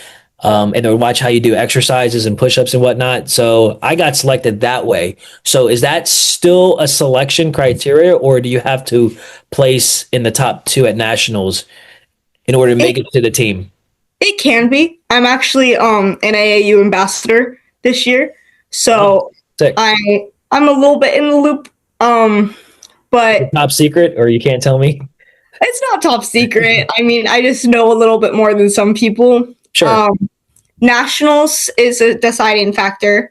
and they would watch how you do exercises and push-ups and whatnot. So I got selected that way. So is that still a selection criteria, or do you have to place in the top two at nationals in order to make it to the team? It can be. I'm actually an AAU ambassador this year, Oh, so sick. I'm a little bit in the loop. But Top secret, or you can't tell me? it's not top secret. I mean, I just know a little bit more than some people. Sure. Nationals is a deciding factor.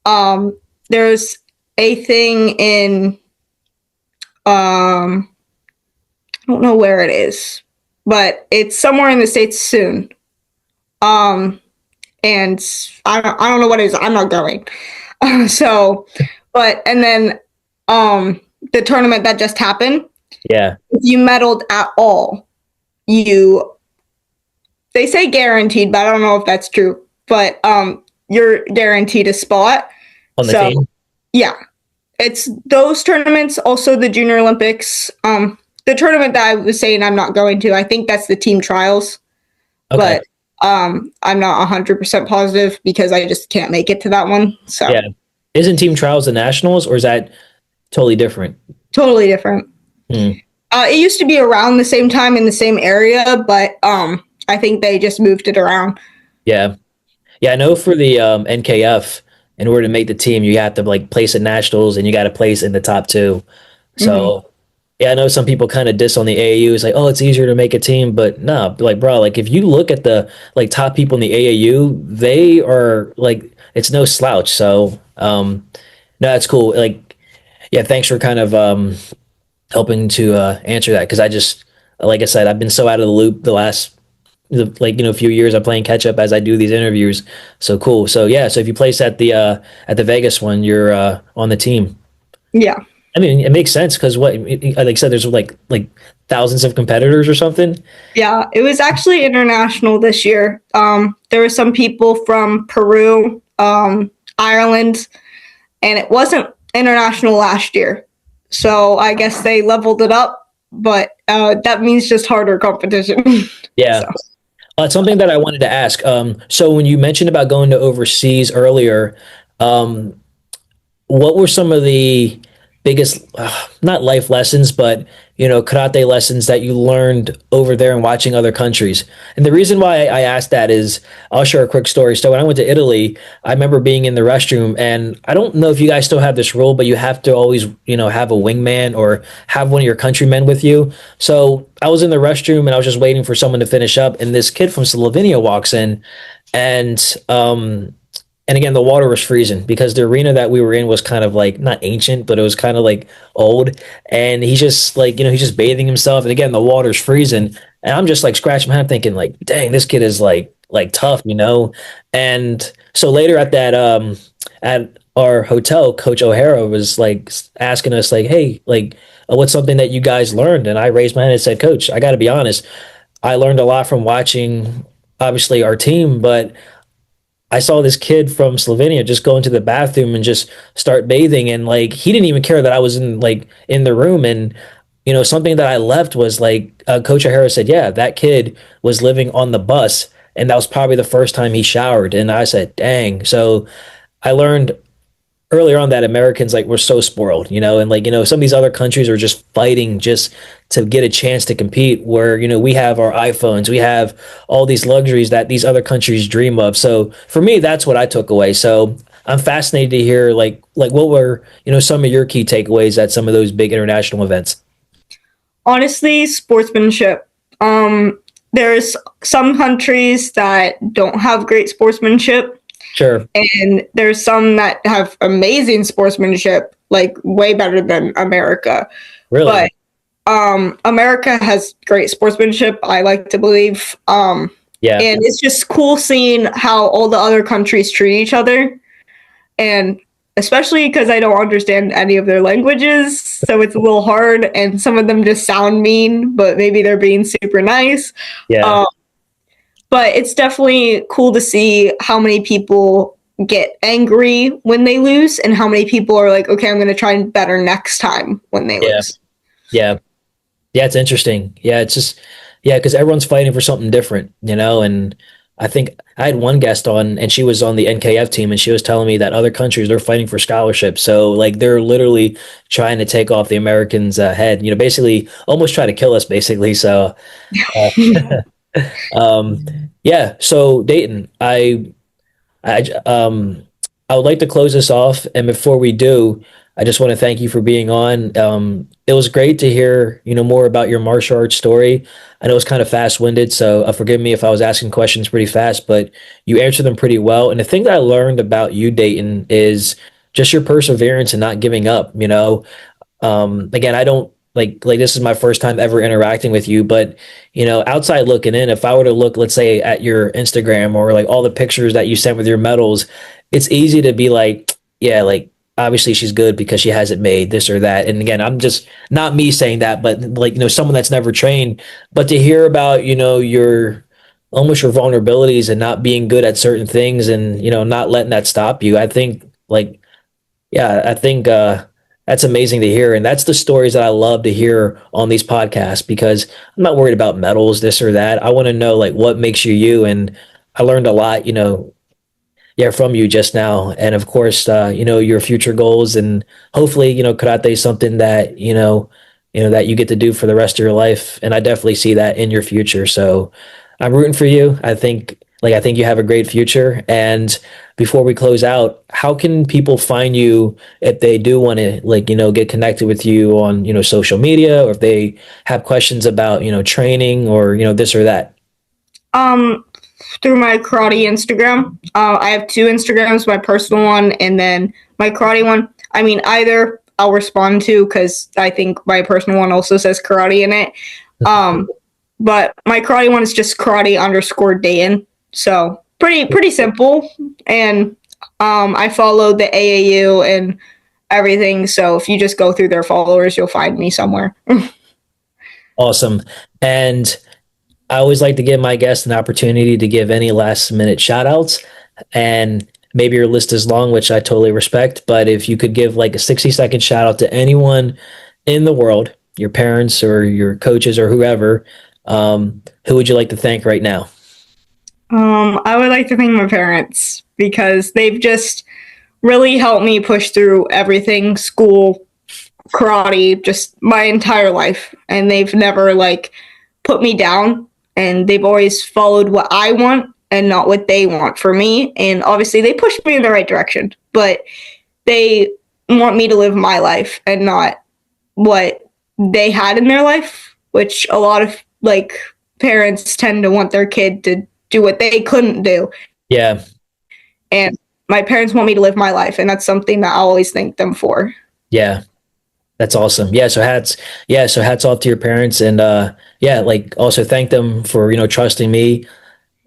There's a thing in I don't know where it is, but it's somewhere in the States soon. And I don't know what it is. I'm not going. So, but and then the tournament that just happened, Yeah. if you medaled at all, they say guaranteed, but I don't know if that's true. But you're guaranteed a spot. On the So team? yeah, it's those tournaments, also the Junior Olympics. The tournament that I was saying I'm not going to, I think that's the team trials. Okay. But I'm not 100% positive because I just can't make it to that one. So Yeah. Isn't team trials the nationals, or is that totally different? totally different. Hmm. It used to be around the same time in the same area, but I think they just moved it around. Yeah. Yeah, I know for the NKF, in order to make the team, you have to like place at nationals and you got to place in the top two. Mhm. So, yeah, I know some people kind of diss on the AAU. It's like, oh, it's easier to make a team, but no, like, bro, like if you look at the like top people in the AAU, they are like, it's no slouch. So, no, that's cool. Like, yeah, thanks for kind of helping to answer that because I just, like I said, I've been so out of the loop the last few years. I'm playing catch up as I do these interviews. So cool. So yeah, so if you place at the Vegas one, you're on the team. Yeah. I mean, it makes sense because like I said, there's like thousands of competitors or something. Yeah, it was actually international this year. There were some people from Peru, Ireland, and it wasn't international last year. So I guess they leveled it up, but that means just harder competition. Yeah. So It's something that I wanted to ask. So when you mentioned about going to overseas earlier, um, what were some of the biggest, not life lessons, but karate lessons that you learned over there and watching other countries? And the reason why I asked that is I'll share a quick story. So when I went to Italy, I remember being in the restroom, and I don't know if you guys still have this rule, but you have to always, have a wingman or have one of your countrymen with you. So I was in the restroom and I was just waiting for someone to finish up, and this kid from Slovenia walks in, and and again, the water was freezing because the arena that we were in was kind of like not ancient, but it was kind of like old. And he's just like, he's just bathing himself. And again, the water's freezing. And I'm just like scratching my head thinking like, dang, this kid is like tough. And so later at our hotel, Coach O'Hara was like asking us like, hey, like, what's something that you guys learned? And I raised my hand and said, Coach, I got to be honest. I learned a lot from watching obviously our team, but I saw this kid from Slovenia just go into the bathroom and just start bathing, and like he didn't even care that I was in the room. And something that I left was like Coach O'Hara said, yeah, that kid was living on the bus, and that was probably the first time he showered. And I said, dang. So I learned earlier on that Americans like were so spoiled, and like some of these other countries are just fighting just to get a chance to compete, where we have our iPhones, we have all these luxuries that these other countries dream of. So for me, that's what I took away. So I'm fascinated to hear like what were some of your key takeaways at some of those big international events. honestly, sportsmanship. There's some countries that don't have great sportsmanship, Sure. and there's some that have amazing sportsmanship, like way better than America. Really? but America has great sportsmanship, I like to believe. Yeah. And it's just cool seeing how all the other countries treat each other. And especially because I don't understand any of their languages, so it's a little hard. And some of them just sound mean, but maybe they're being super nice. Yeah. Um, but it's definitely cool to see how many people get angry when they lose and how many people are like, okay, I'm going to try and better next time when they Yeah. lose. Yeah. Yeah, it's interesting. Yeah, it's just yeah, because everyone's fighting for something different, and I think I had one guest on, and she was on the NKF team, and she was telling me that other countries they're fighting for scholarships. So like they're literally trying to take off the Americans' head, basically almost try to kill us, basically. So uh, um, yeah. So Dayton, I would like to close this off, and before we do, I just want to thank you for being on. It was great to hear, more about your martial arts story. I know it's kind of fast-winded, so forgive me if I was asking questions pretty fast, but you answered them pretty well. And the thing that I learned about you, Dayton, is just your perseverance and not giving up. Again, I don't like this is my first time ever interacting with you, but outside looking in, if I were to look, let's say, at your Instagram or like all the pictures that you sent with your medals, it's easy to be like, yeah, like obviously she's good because she hasn't made this or that. And again, I'm just not me saying that, but like, someone that's never trained, but to hear about, your almost your vulnerabilities and not being good at certain things and, not letting that stop you. I think like yeah, I think that's amazing to hear. And that's the stories that I love to hear on these podcasts because I'm not worried about medals, this or that. I want to know like what makes you you. And I learned a lot, yeah, from you just now. And of course, your future goals and hopefully, karate is something that, that you get to do for the rest of your life. And I definitely see that in your future. So I'm rooting for you. I think you have a great future. And before we close out, how can people find you if they do want to get connected with you on, social media or if they have questions about, training or, this or that? Um, Through my karate Instagram. I have two Instagrams, my personal one and then my karate one. I mean, either I'll respond to because I think my personal one also says karate in it. Um, but my karate one is just karate_Daetyn. So pretty simple. And I follow the AAU and everything. So if you just go through their followers, you'll find me somewhere. Awesome. And I always like to give my guests an opportunity to give any last minute shout outs. And maybe your list is long, which I totally respect. But if you could give like a 60-second shout out to anyone in the world, your parents or your coaches or whoever, who would you like to thank right now? I would like to thank my parents because they've just really helped me push through everything school, karate, just my entire life. And they've never like put me down and they've always followed what I want and not what they want for me. And obviously they push me in the right direction, but they want me to live my life and not what they had in their life, which a lot of like parents tend to want their kid to do what they couldn't do. Yeah. And my parents want me to live my life, and that's something that I always thank them for. Yeah. That's awesome. So hats off to your parents and yeah, like also thank them for, trusting me,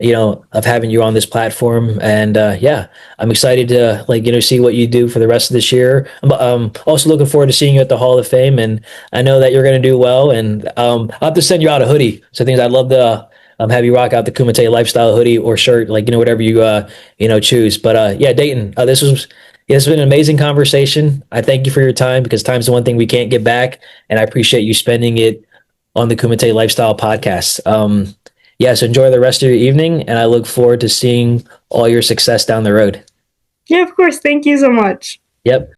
of having you on this platform. And yeah, I'm excited to see what you do for the rest of this year. I'm also looking forward to seeing you at the Hall of Fame. And I know that you're going to do well. And I'll have to send you out a hoodie. So things I'd love to have you rock out the Kumite lifestyle hoodie or shirt, whatever you, choose. But yeah, Daetyn, this has been an amazing conversation. I thank you for your time because time's the one thing we can't get back. And I appreciate you spending it on the Kumite Lifestyle podcast. Yes, enjoy the rest of your evening, and I look forward to seeing all your success down the road. Yeah, of course. Thank you so much. Yep.